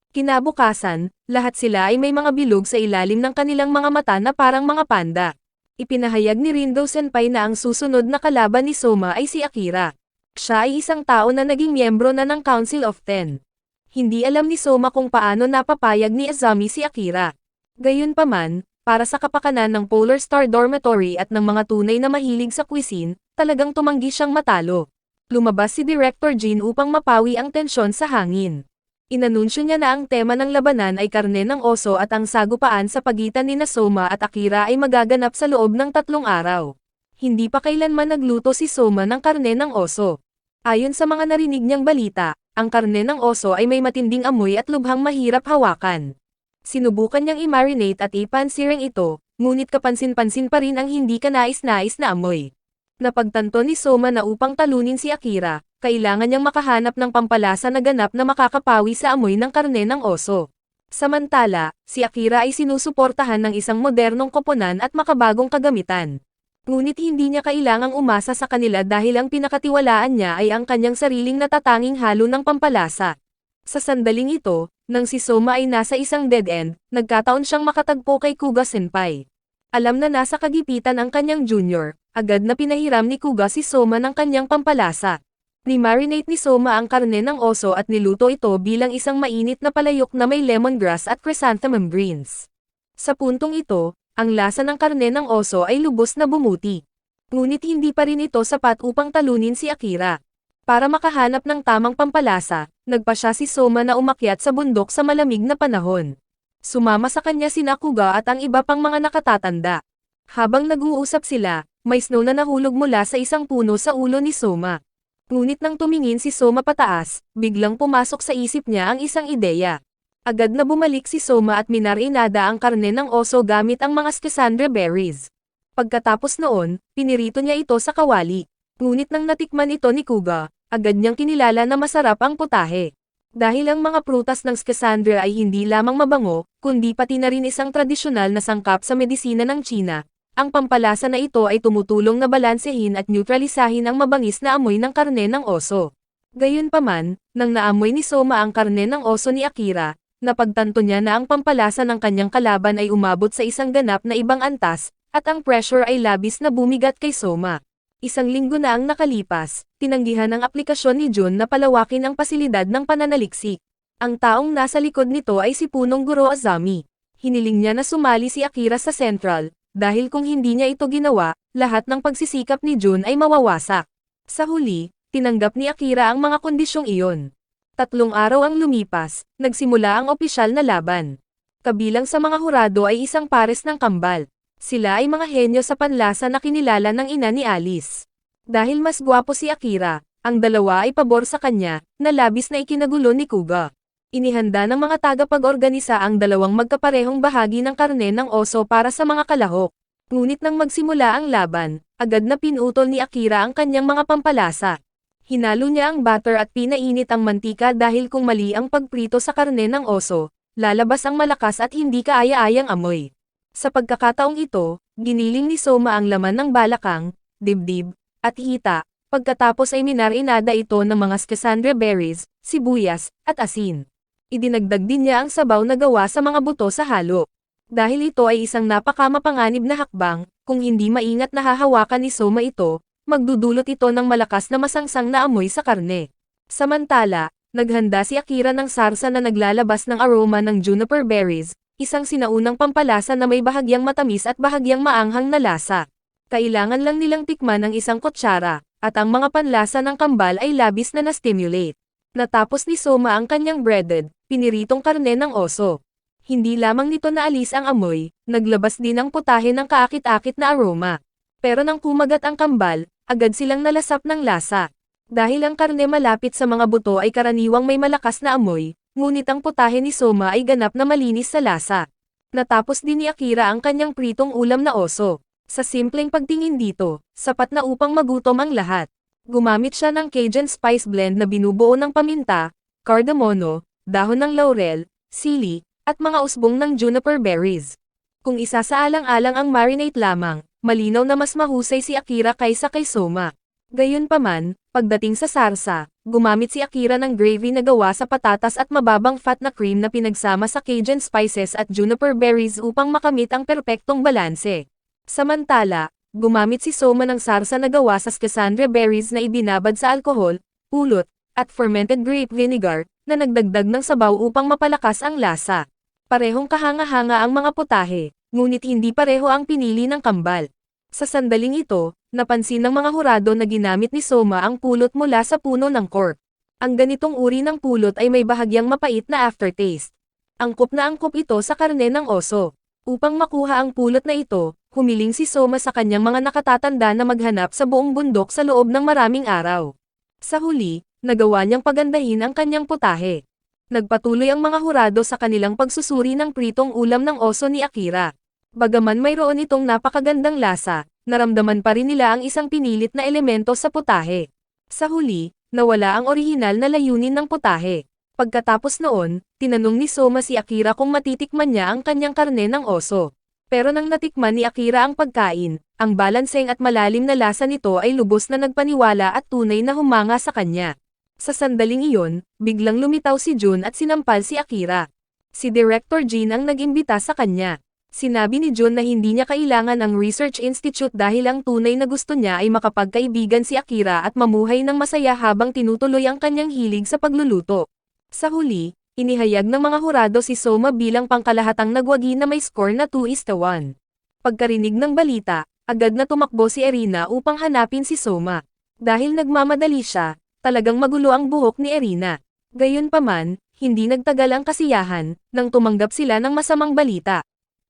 Kinabukasan, lahat sila ay may mga bilog sa ilalim ng kanilang mga mata na parang mga panda. Ipinahayag ni Rindo Senpai na ang susunod na kalaban ni Soma ay si Akira. Siya ay isang tao na naging miyembro na ng Council of 10. Hindi alam ni Soma kung paano napapayag ni Azami si Akira. Gayunpaman, para sa kapakanan ng Polar Star Dormitory at ng mga tunay na mahilig sa cuisine, talagang tumanggi siyang matalo. Lumabas si Director Jin upang mapawi ang tensyon sa hangin. Inanunsyo niya na ang tema ng labanan ay karne ng oso at ang sagupaan sa pagitan ni Soma at Akira ay magaganap sa loob ng 3 araw. Hindi pa kailanman nagluto si Soma ng karne ng oso. Ayon sa mga narinig niyang balita, ang karne ng oso ay may matinding amoy at lubhang mahirap hawakan. Sinubukan niyang i-marinate at ipansiring ito, ngunit kapansin-pansin pa rin ang hindi kanais-nais na amoy. Napagtanto ni Soma na upang talunin si Akira, kailangan niyang makahanap ng pampalasa na ganap na makakapawi sa amoy ng karne ng oso. Samantala, si Akira ay sinusuportahan ng isang modernong koponan at makabagong kagamitan. Ngunit hindi niya kailangang umasa sa kanila dahil ang pinakatiwalaan niya ay ang kanyang sariling natatanging halo ng pampalasa. Sa sandaling ito, nang si Soma ay nasa isang dead end, nagkataon siyang makatagpo kay Kuga Senpai. Alam na nasa kagipitan ang kanyang junior, agad na pinahiram ni Kuga si Soma ng kanyang pampalasa. Ni-marinate ni Soma ang karne ng oso at niluto ito bilang isang mainit na palayok na may lemongrass at chrysanthemum greens. Sa puntong ito, ang lasa ng karne ng oso ay lubos na bumuti. Ngunit hindi pa rin ito sapat upang talunin si Akira. Para makahanap ng tamang pampalasa, nagpa siya si Soma na umakyat sa bundok sa malamig na panahon. Sumama sa kanya si Kuga at ang iba pang mga nakatatanda. Habang nag-uusap sila, may snow na nahulog mula sa isang puno sa ulo ni Soma. Ngunit nang tumingin si Soma pataas, biglang pumasok sa isip niya ang isang ideya. Agad na bumalik si Soma at minarinada ang karne ng oso gamit ang mga schisandra berries. Pagkatapos noon, pinirito niya ito sa kawali. Ngunit nang natikman ito ni Kuga, agad niyang kinilala na masarap ang putahe. Dahil ang mga prutas ng schisandra ay hindi lamang mabango, kundi pati na rin isang tradisyonal na sangkap sa medisina ng China, ang pampalasa na ito ay tumutulong na balansehin at neutralisahin ang mabangis na amoy ng karne ng oso. Gayunpaman, nang naamoy ni Soma ang karne ng oso ni Akira, napagtanto niya na ang pampalasa ng kanyang kalaban ay umabot sa isang ganap na ibang antas, at ang pressure ay labis na bumigat kay Soma. Isang linggo na ang nakalipas, tinanggihan ang aplikasyon ni Jun na palawakin ang pasilidad ng pananaliksik. Ang taong nasa likod nito ay si Punong Guro Azami. Hiniling niya na sumali si Akira sa Central, dahil kung hindi niya ito ginawa, lahat ng pagsisikap ni Jun ay mawawasak. Sa huli, tinanggap ni Akira ang mga kondisyong iyon. 3 araw ang lumipas, nagsimula ang opisyal na laban. Kabilang sa mga hurado ay isang pares ng kambal. Sila ay mga henyo sa panlasa na kinilala ng ina ni Alice. Dahil mas gwapo si Akira, ang dalawa ay pabor sa kanya, na labis na ikinagulo ni Kuga. Inihanda ng mga tagapag-organisa ang dalawang magkaparehong bahagi ng karne ng oso para sa mga kalahok. Ngunit nang magsimula ang laban, agad na pinutol ni Akira ang kanyang mga pampalasa. Hinalo niya ang butter at pinainit ang mantika dahil kung mali ang pagprito sa karne ng oso, lalabas ang malakas at hindi kaaya-ayang amoy. Sa pagkakataong ito, Giniling ni Soma ang laman ng balakang, dibdib, at hita, pagkatapos ay minarinada ito ng mga schisandra berries, sibuyas, at asin. Idinagdag din niya ang sabaw na gawa sa mga buto sa halo. Dahil ito ay isang napakamapanganib na hakbang, kung hindi maingat na hahawakan ni Soma ito, magdudulot ito ng malakas na masangsang na amoy sa karne. Samantala, naghanda si Akira ng sarsa na naglalabas ng aroma ng juniper berries, isang sinaunang pampalasa na may bahagyang matamis at bahagyang maanghang na lasa. Kailangan lang nilang tikman ang isang kutsara, at ang mga panlasa ng kambal ay labis na na-stimulate. Natapos ni Soma ang kanyang breaded, piniritong karne ng oso. Hindi lamang nito naalis ang amoy, naglabas din ang putahe ng kaakit-akit na aroma. Pero nang kumagat ang kambal, agad silang nalasap ng lasa. Dahil ang karne malapit sa mga buto ay karaniwang may malakas na amoy, ngunit ang putahe ni Soma ay ganap na malinis sa lasa. Natapos din ni Akira ang kanyang pritong ulam na oso. Sa simpleng pagtingin dito, sapat na upang magutom ang lahat. Gumamit siya ng Cajun spice blend na binubuo ng paminta, cardamomo, dahon ng laurel, sili, at mga usbong ng juniper berries. Kung isasaalang-alang ang marinate lamang, malinaw na mas mahusay si Akira kaysa kay Soma. Gayunpaman, pagdating sa sarsa, gumamit si Akira ng gravy na gawa sa patatas at mababang fat na cream na pinagsama sa Cajun spices at juniper berries upang makamit ang perpektong balanse. Samantala, gumamit si Soma ng sarsa na gawa sa schisandra berries na ibinabad sa alkohol, pulot, at fermented grape vinegar, na nagdagdag ng sabaw upang mapalakas ang lasa. Parehong kahanga-hanga ang mga putahe, ngunit hindi pareho ang pinili ng kambal. Sa sandaling ito, napansin ng mga hurado na ginamit ni Soma ang pulot mula sa puno ng cork. Ang ganitong uri ng pulot ay may bahagyang mapait na aftertaste. Angkop na angkop ito sa karne ng oso. Upang makuha ang pulot na ito, humiling si Soma sa kanyang mga nakatatanda na maghanap sa buong bundok sa loob ng maraming araw. Sa huli, nagawa niyang pagandahin ang kanyang putahe. Nagpatuloy ang mga hurado sa kanilang pagsusuri ng pritong ulam ng oso ni Akira. Bagaman mayroon itong napakagandang lasa, naramdaman pa rin nila ang isang pinilit na elemento sa putahe. Sa huli, nawala ang orihinal na layunin ng putahe. Pagkatapos noon, tinanong ni Soma si Akira kung matitikman niya ang kanyang karne ng oso. Pero nang natikman ni Akira ang pagkain, ang balanseng at malalim na lasa nito ay lubos na nagpaniwala at tunay na humanga sa kanya. Sa sandaling iyon, biglang lumitaw si Jun at sinampal si Akira. Si Director Jin ang nag-imbita sa kanya. Sinabi ni Jun na hindi niya kailangan ang Research Institute dahil ang tunay na gusto niya ay makapagkaibigan si Akira at mamuhay ng masaya habang tinutuloy ang kanyang hilig sa pagluluto. Sa huli, inihayag ng mga hurado si Soma bilang pangkalahatang nagwagi na may score na 2-1. Pagkarinig ng balita, agad na tumakbo si Erina upang hanapin si Soma. Dahil nagmamadali siya, talagang magulo ang buhok ni Erina. Gayunpaman, hindi nagtagal ang kasiyahan, nang tumanggap sila ng masamang balita.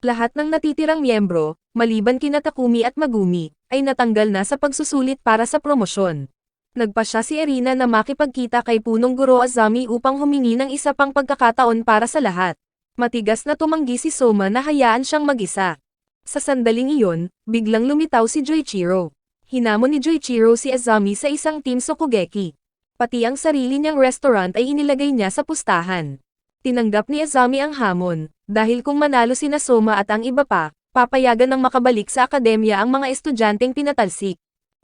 Lahat ng natitirang miyembro, maliban kina Takumi at Magumi, ay natanggal na sa pagsusulit para sa promosyon. Nagpasya si Erina na makipagkita kay punong guro Azami upang humingi ng isa pang pagkakataon para sa lahat. Matigas na tumanggi si Soma na hayaan siyang mag-isa. Sa sandaling iyon, biglang lumitaw si Joichiro. Hinamon ni Joichiro si Azami sa isang team Sokugeki. Pati ang sarili niyang restaurant ay inilagay niya sa pustahan. Tinanggap ni Azami ang hamon, dahil kung manalo sina Soma at ang iba pa, papayagan ng makabalik sa akademya ang mga estudyanteng pinatalsik.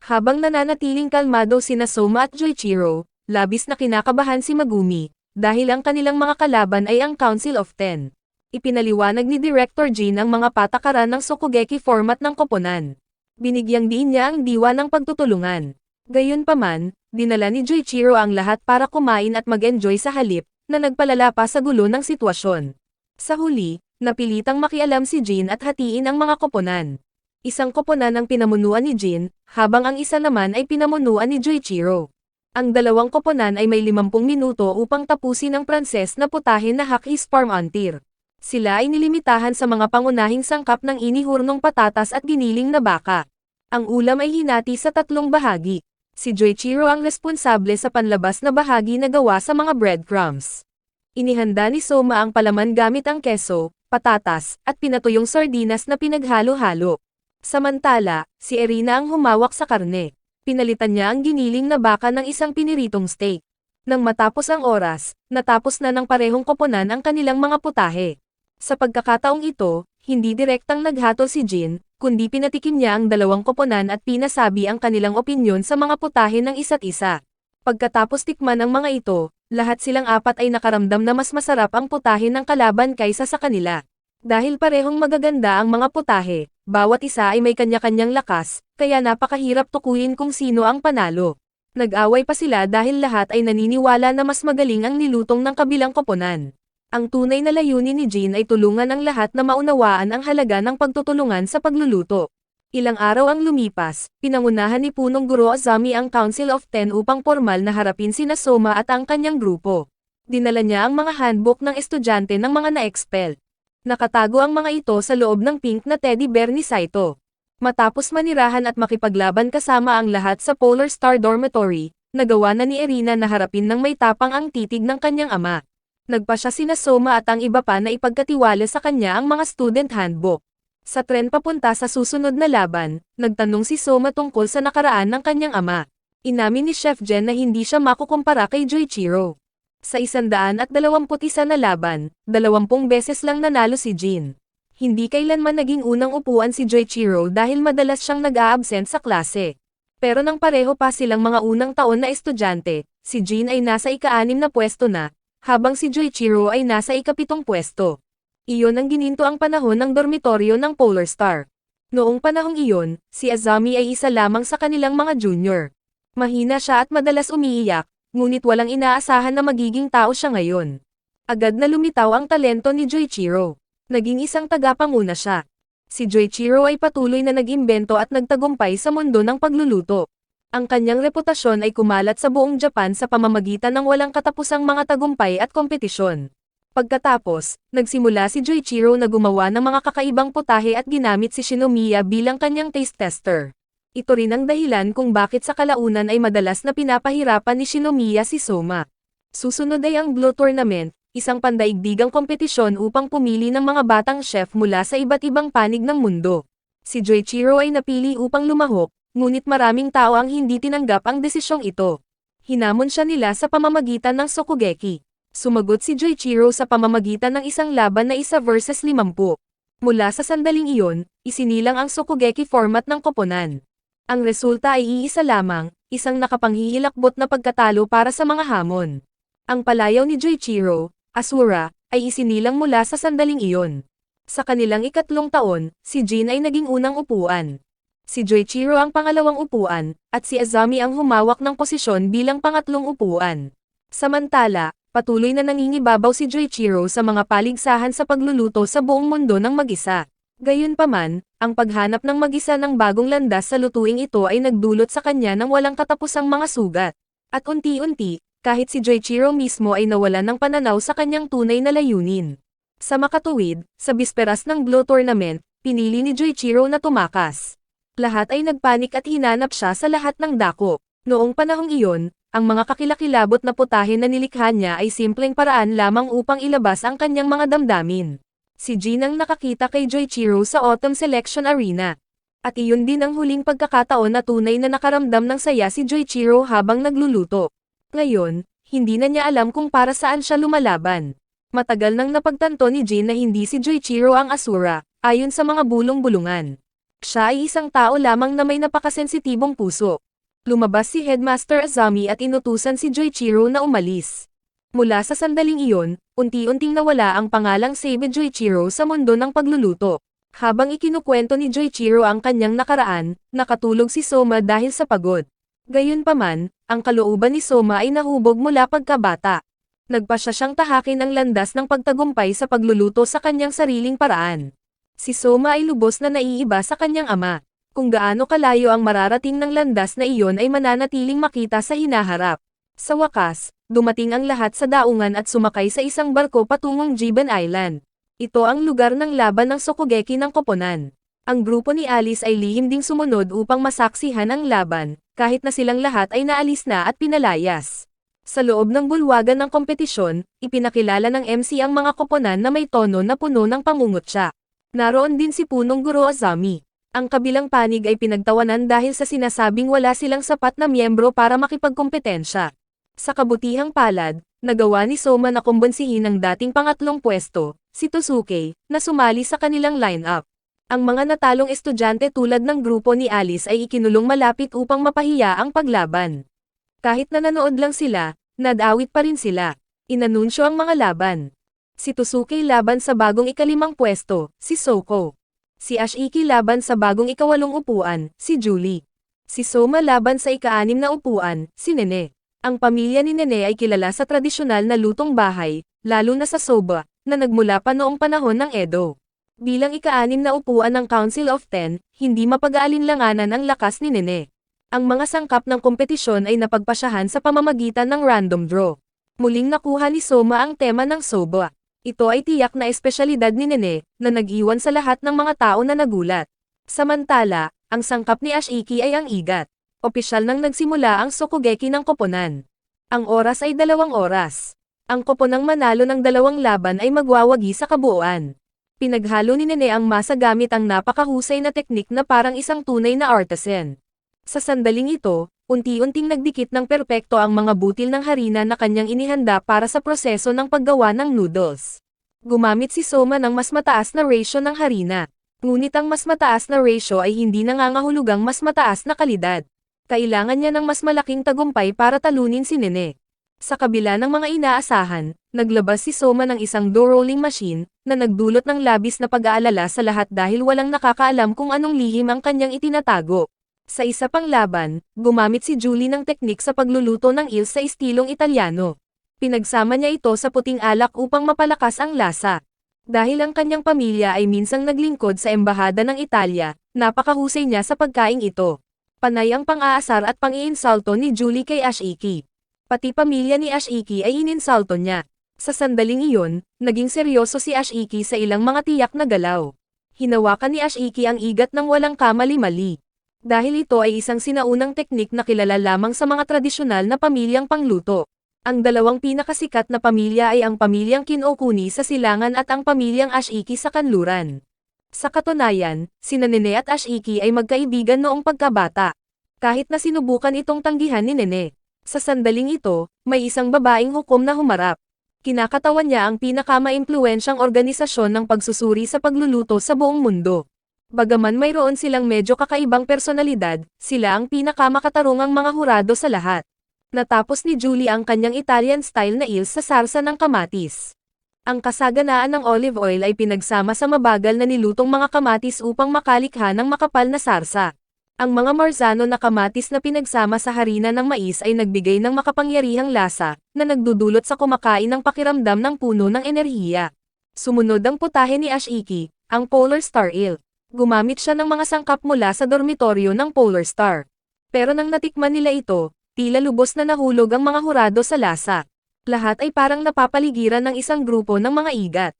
Habang nananatiling kalmado sina Soma at Joichiro, labis na kinakabahan si Magumi, dahil ang kanilang mga kalaban ay ang Council of Ten. Ipinaliwanag ni Director Jin ang mga patakaran ng Sokugeki format ng koponan. Binigyang diin niya ang diwa ng pagtutulungan. Gayunpaman, dinala ni Joichiro ang lahat para kumain at mag-enjoy sa halip, na nagpalala pa sa gulo ng sitwasyon. Sa huli, napilitang makialam si Jin at hatiin ang mga koponan. Isang koponan ang pinamunuan ni Jin, habang ang isa naman ay pinamunuan ni Joichiro. Ang dalawang koponan ay may 50 minuto upang tapusin ang Pranses na putahe na Hakis Parmentier. Sila ay nilimitahan sa mga pangunahing sangkap ng inihurnong patatas at giniling na baka. Ang ulam ay hinati sa 3 bahagi. Si Joichiro ang responsable sa panlabas na bahagi na gawa sa mga breadcrumbs. Inihanda ni Soma ang palaman gamit ang keso, patatas, at pinatuyong sardinas na pinaghalo-halo. Samantala, si Erina ang humawak sa karne. Pinalitan niya ang giniling na baka ng isang piniritong steak. Nang matapos ang oras, natapos na ng parehong koponan ang kanilang mga putahe. Sa pagkakataong ito, hindi direktang naghatol si Jin, kundi pinatikim niya ang dalawang koponan at pinasabi ang kanilang opinyon sa mga putahe ng isa't isa. Pagkatapos tikman ang mga ito, lahat silang apat ay nakaramdam na mas masarap ang putahe ng kalaban kaysa sa kanila. Dahil parehong magaganda ang mga putahe, bawat isa ay may kanya-kanyang lakas, kaya napakahirap tukuyin kung sino ang panalo. Nag-away pa sila dahil lahat ay naniniwala na mas magaling ang nilutong ng kabilang koponan. Ang tunay na layunin ni Jin ay tulungan ang lahat na maunawaan ang halaga ng pagtutulungan sa pagluluto. Ilang araw ang lumipas, pinangunahan ni Punong Guro Azami ang Council of 10 upang formal na harapin sina Soma at ang kanyang grupo. Dinala niya ang mga handbook ng estudyante ng mga na-expel. Nakatago ang mga ito sa loob ng pink na teddy bear ni Saito. Matapos manirahan at makipaglaban kasama ang lahat sa Polar Star Dormitory, nagawa na ni Erina na harapin ng may tapang ang titig ng kanyang ama. Nagpa siya sina Soma at ang iba pa na ipagkatiwala sa kanya ang mga student handbook. Sa tren papunta sa susunod na laban, nagtanong si Soma tungkol sa nakaraan ng kanyang ama. Inamin ni Chef Jen na hindi siya makukumpara kay Joichiro. Sa 121 na laban, 20 beses lang nanalo si Jin. Hindi kailanman naging unang upuan si Joichiro dahil madalas siyang nag-a-absent sa klase. Pero nang pareho pa silang mga unang taon na estudyante, si Jin ay nasa ika-6 na pwesto na, habang si Joichiro ay nasa ika-7 pwesto. Iyon ang gininto ang panahon ng dormitoryo ng Polar Star. Noong panahong iyon, si Azami ay isa lamang sa kanilang mga junior. Mahina siya at madalas umiiyak, ngunit walang inaasahan na magiging tao siya ngayon. Agad na lumitaw ang talento ni Joichiro. Naging isang tagapanguna siya. Si Joichiro ay patuloy na nag-imbento at nagtagumpay sa mundo ng pagluluto. Ang kanyang reputasyon ay kumalat sa buong Japan sa pamamagitan ng walang katapusang mga tagumpay at kompetisyon. Pagkatapos, nagsimula si Joichiro na gumawa ng mga kakaibang putahe at ginamit si Shinomiya bilang kanyang taste tester. Ito rin ang dahilan kung bakit sa kalaunan ay madalas na pinapahirapan ni Shinomiya si Soma. Susunod ay ang Blue Tournament, isang pandaigdigang kompetisyon upang pumili ng mga batang chef mula sa iba't ibang panig ng mundo. Si Joichiro ay napili upang lumahok, ngunit maraming tao ang hindi tinanggap ang desisyong ito. Hinamon siya nila sa pamamagitan ng Sokugeki. Sumagot si Joichiro sa pamamagitan ng isang laban na 1 versus 50. Mula sa sandaling iyon, isinilang ang Sokugeki format ng koponan. Ang resulta ay iisa lamang, isang nakapanghihilakbot na pagkatalo para sa mga hamon. Ang palayaw ni Joichiro, Asura, ay isinilang mula sa sandaling iyon. Sa kanilang ikatlong taon, si Jin ay naging unang upuan. Si Joichiro ang pangalawang upuan, at si Azami ang humawak ng posisyon bilang pangatlong upuan. Samantala, patuloy na nangingibabaw si Joichiro sa mga paligsahan sa pagluluto sa buong mundo ng mag-isa. Gayunpaman, ang paghanap ng mag-isa ng bagong landas sa lutuing ito ay nagdulot sa kanya ng walang katapusang mga sugat. At unti-unti, kahit si Joichiro mismo ay nawalan ng pananaw sa kanyang tunay na layunin. Sa makatuwid, sa bisperas ng Blue Tournament, pinili ni Joichiro na tumakas. Lahat ay nagpanik at hinanap siya sa lahat ng dako. Noong panahong iyon, ang mga kakilakilabot na putahe na nilikha niya ay simpleng paraan lamang upang ilabas ang kanyang mga damdamin. Si Jin ang nakakita kay Joichiro sa Autumn Selection Arena. At iyon din ang huling pagkakataon na tunay na nakaramdam ng saya si Joichiro habang nagluluto. Ngayon, hindi na niya alam kung para saan siya lumalaban. Matagal nang napagtanto ni Jin na hindi si Joichiro ang Asura, ayon sa mga bulong-bulungan. Siya ay isang tao lamang na may napakasensitibong puso. Lumabas si Headmaster Azami at inutusan si Joichiro na umalis. Mula sa sandaling iyon, unti-unting nawala ang pangalang Seibe Joichiro sa mundo ng pagluluto. Habang ikinukwento ni Joichiro ang kanyang nakaraan, nakatulog si Soma dahil sa pagod. Gayunpaman, ang kalooban ni Soma ay nahubog mula pagkabata. Nagpasya siyang tahakin ang landas ng pagtagumpay sa pagluluto sa kanyang sariling paraan. Si Soma ay lubos na naiiba sa kanyang ama. Kung gaano kalayo ang mararating ng landas na iyon ay mananatiling makita sa hinaharap. Sa wakas, dumating ang lahat sa daungan at sumakay sa isang barko patungong Giban Island. Ito ang lugar ng laban ng Sokugeki ng koponan. Ang grupo ni Alice ay lihim ding sumunod upang masaksihan ang laban, kahit na silang lahat ay naalis na at pinalayas. Sa loob ng bulwagan ng kompetisyon, ipinakilala ng MC ang mga koponan na may tono na puno ng pangungutya. Naroon din si Punong Guro Azami. Ang kabilang panig ay pinagtawanan dahil sa sinasabing wala silang sapat na miyembro para makipagkompetensya. Sa kabutihang palad, nagawa ni Soma na kumbonsihin ang dating pangatlong pwesto, si Tosuke, na sumali sa kanilang lineup. Ang mga natalong estudyante tulad ng grupo ni Alice ay ikinulong malapit upang mapahiya ang paglaban. Kahit na nanood lang sila, nadawit pa rin sila. Inanunsyo ang mga laban. Si Tsuki laban sa bagong ikalimang pwesto, si Soko. Si Ashiki laban sa bagong ikawalong upuan, si Julie. Si Soma laban sa ika-6 na upuan, si Nene. Ang pamilya ni Nene ay kilala sa tradisyonal na lutong bahay, lalo na sa soba, na nagmula pa noong panahon ng Edo. Bilang ika-6 na upuan ng Council of 10, hindi mapag-aalinlanganan ang lakas ni Nene. Ang mga sangkap ng kompetisyon ay napagpasyahan sa pamamagitan ng random draw. Muling nakuha ni Soma ang tema ng soba. Ito ay tiyak na espesyalidad ni Nene, na nag-iwan sa lahat ng mga tao na nagulat. Samantala, ang sangkap ni Ashiki ay ang igat. Opisyal nang nagsimula ang Sokugeki ng koponan. Ang oras ay 2 oras. Ang koponang manalo ng 2 laban ay magwawagi sa kabuuan. Pinaghalo ni Nene ang masa gamit ang napakahusay na teknik na parang isang tunay na artisan. Sa sandaling ito, unti-unting nagdikit ng perpekto ang mga butil ng harina na kanyang inihanda para sa proseso ng paggawa ng noodles. Gumamit si Soma ng mas mataas na ratio ng harina. Ngunit ang mas mataas na ratio ay hindi nangangahulugang mas mataas na kalidad. Kailangan niya ng mas malaking tagumpay para talunin si Nene. Sa kabila ng mga inaasahan, naglabas si Soma ng isang dough rolling machine, na nagdulot ng labis na pag-aalala sa lahat dahil walang nakakaalam kung anong lihim ang kanyang itinatago. Sa isa pang laban, gumamit si Julie ng teknik sa pagluluto ng eel sa estilong Italyano. Pinagsama niya ito sa puting alak upang mapalakas ang lasa. Dahil ang kanyang pamilya ay minsang naglingkod sa embahada ng Italia, napakahusay niya sa pagkaing ito. Panay ang pang-aasar at pang-iinsulto ni Julie kay Ashiki. Pati pamilya ni Ashiki ay ininsulto niya. Sa sandaling iyon, naging seryoso si Ashiki sa ilang mga tiyak na galaw. Hinawakan ni Ashiki ang igat ng walang kamali-mali. Dahil ito ay isang sinaunang teknik na kilala lamang sa mga tradisyonal na pamilyang pangluto. Ang dalawang pinakasikat na pamilya ay ang pamilyang Kinokuni sa Silangan at ang pamilyang Ashiki sa Kanluran. Sa katunayan, sina Nene at Ashiki ay magkaibigan noong pagkabata. Kahit na sinubukan itong tanggihan ni Nene. Sa sandaling ito, may isang babaeng hukom na humarap. Kinakatawan niya ang pinakama-impluwensyang organisasyon ng pagsusuri sa pagluluto sa buong mundo. Bagaman mayroon silang medyo kakaibang personalidad, sila ang pinakamakatarungang mga hurado sa lahat. Natapos ni Julie ang kanyang Italian-style na eel sa sarsa ng kamatis. Ang kasaganaan ng olive oil ay pinagsama sa mabagal na nilutong mga kamatis upang makalikha ng makapal na sarsa. Ang mga marzano na kamatis na pinagsama sa harina ng mais ay nagbigay ng makapangyarihang lasa, na nagdudulot sa kumakain ng pakiramdam ng puno ng enerhiya. Sumunod ang putahe ni Ashiki, ang Polar Star Eel. Gumamit siya ng mga sangkap mula sa dormitoryo ng Polar Star. Pero nang natikman nila ito, tila lubos na nahulog ang mga hurado sa lasa. Lahat ay parang napapaligiran ng isang grupo ng mga igat.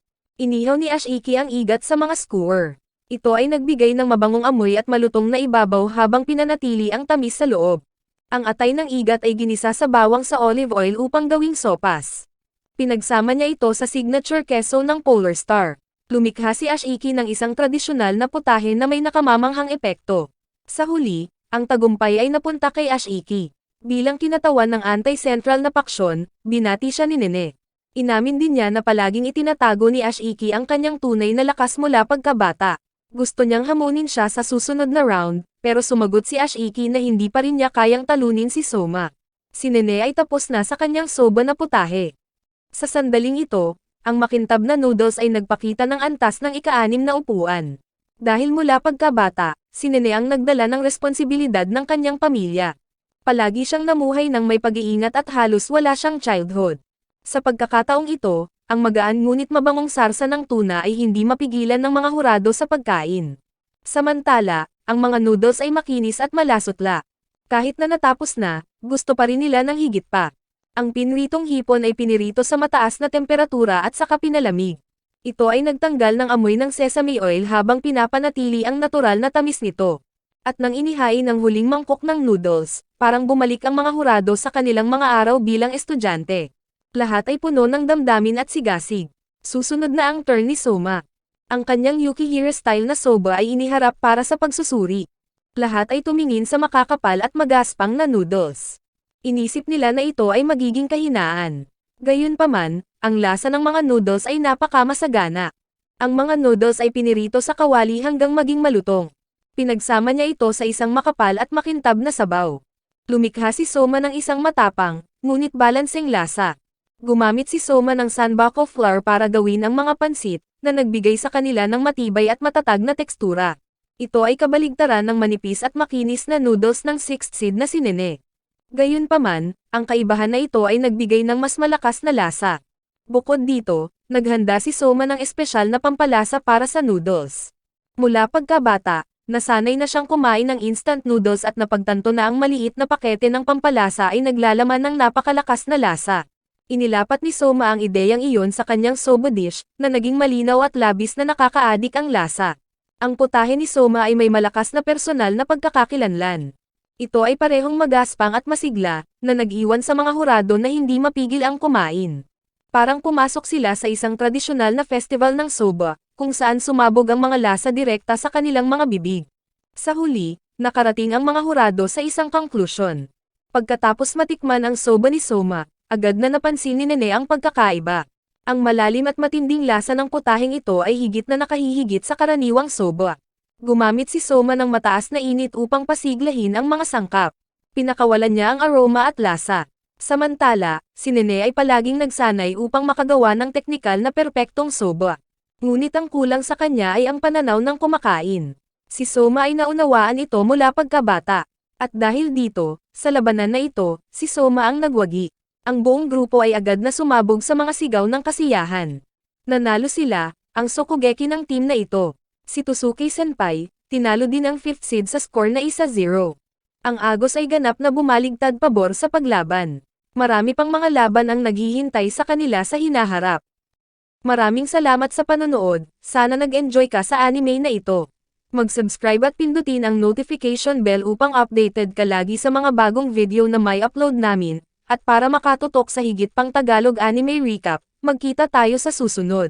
Inihaw ni Ashiki ang igat sa mga skewer. Ito ay nagbigay ng mabangong amoy at malutong na ibabaw habang pinanatili ang tamis sa loob. Ang atay ng igat ay ginisa sa bawang sa olive oil upang gawing sopas. Pinagsama niya ito sa signature queso ng Polar Star. Lumikha si Ashiki ng isang tradisyonal na putahe na may nakamamanghang epekto. Sa huli, ang tagumpay ay napunta kay Ashiki. Bilang kinatawan ng anti-central na paksyon, binati siya ni Nene. Inamin din niya na palaging itinatago ni Ashiki ang kanyang tunay na lakas mula pagkabata. Gusto niyang hamunin siya sa susunod na round, pero sumagot si Ashiki na hindi pa rin niya kayang talunin si Soma. Si Nene ay tapos na sa kanyang soba na putahe. Sa sandaling ito, ang makintab na noodles ay nagpakita ng antas ng ika-6 na upuan. Dahil mula pagkabata, si Nene ang nagdala ng responsibilidad ng kanyang pamilya. Palagi siyang namuhay ng may pag-iingat at halos wala siyang childhood. Sa pagkakataong ito, ang magaan ngunit mabangong sarsa ng tuna ay hindi mapigilan ng mga hurado sa pagkain. Samantala, ang mga noodles ay makinis at malasotla. Kahit na natapos na, gusto pa rin nila ng higit pa. Ang pinritong hipon ay pinirito sa mataas na temperatura at saka pinalamig. Ito ay nagtanggal ng amoy ng sesame oil habang pinapanatili ang natural na tamis nito. At nang inihain ang huling mangkok ng noodles, parang bumalik ang mga hurado sa kanilang mga araw bilang estudyante. Lahat ay puno ng damdamin at sigasig. Susunod na ang turn ni Soma. Ang kanyang Yukihira style na soba ay iniharap para sa pagsusuri. Lahat ay tumingin sa makakapal at magaspang na noodles. Inisip nila na ito ay magiging kahinaan. Gayunpaman, ang lasa ng mga noodles ay napakamasagana. Ang mga noodles ay pinirito sa kawali hanggang maging malutong. Pinagsama niya ito sa isang makapal at makintab na sabaw. Lumikha si Soma ng isang matapang, ngunit balanseng lasa. Gumamit si Soma ng sanbako flour para gawin ang mga pansit, na nagbigay sa kanila ng matibay at matatag na tekstura. Ito ay kabaligtaran ng manipis at makinis na noodles ng sixth seed na si Nene. Gayunpaman, ang kaibahan na ito ay nagbigay ng mas malakas na lasa. Bukod dito, naghanda si Soma ng espesyal na pampalasa para sa noodles. Mula pagkabata, nasanay na siyang kumain ng instant noodles at napagtanto na ang maliit na pakete ng pampalasa ay naglalaman ng napakalakas na lasa. Inilapat ni Soma ang ideyang iyon sa kanyang soba dish, na naging malinaw at labis na nakakaadik ang lasa. Ang putahe ni Soma ay may malakas na personal na pagkakakilanlan. Ito ay parehong magaspang at masigla, na nag-iwan sa mga hurado na hindi mapigil ang kumain. Parang pumasok sila sa isang tradisyonal na festival ng soba, kung saan sumabog ang mga lasa direkta sa kanilang mga bibig. Sa huli, nakarating ang mga hurado sa isang konklusyon. Pagkatapos matikman ang soba ni Soma, agad na napansin ni Nene ang pagkakaiba. Ang malalim at matinding lasa ng putaheng ito ay higit na nakahihigit sa karaniwang soba. Gumamit si Soma ng mataas na init upang pasiglahin ang mga sangkap. Pinakawalan niya ang aroma at lasa. Samantala, si Nene ay palaging nagsanay upang makagawa ng teknikal na perpektong soba. Ngunit ang kulang sa kanya ay ang pananaw ng kumakain. Si Soma ay naunawaan ito mula pagkabata. At dahil dito, sa labanan na ito, si Soma ang nagwagi. Ang buong grupo ay agad na sumabog sa mga sigaw ng kasiyahan. Nanalo sila, ang Sokugeki ng team na ito. Si Tsuki Senpai, tinalo din ang 5th seed sa score na 1-0. Ang Agos ay ganap na bumaligtad pabor sa paglaban. Marami pang mga laban ang naghihintay sa kanila sa hinaharap. Maraming salamat sa panonood, sana nag-enjoy ka sa anime na ito. Mag-subscribe at pindutin ang notification bell upang updated ka lagi sa mga bagong video na may upload namin. At para makatutok sa higit pang Tagalog anime recap, magkita tayo sa susunod.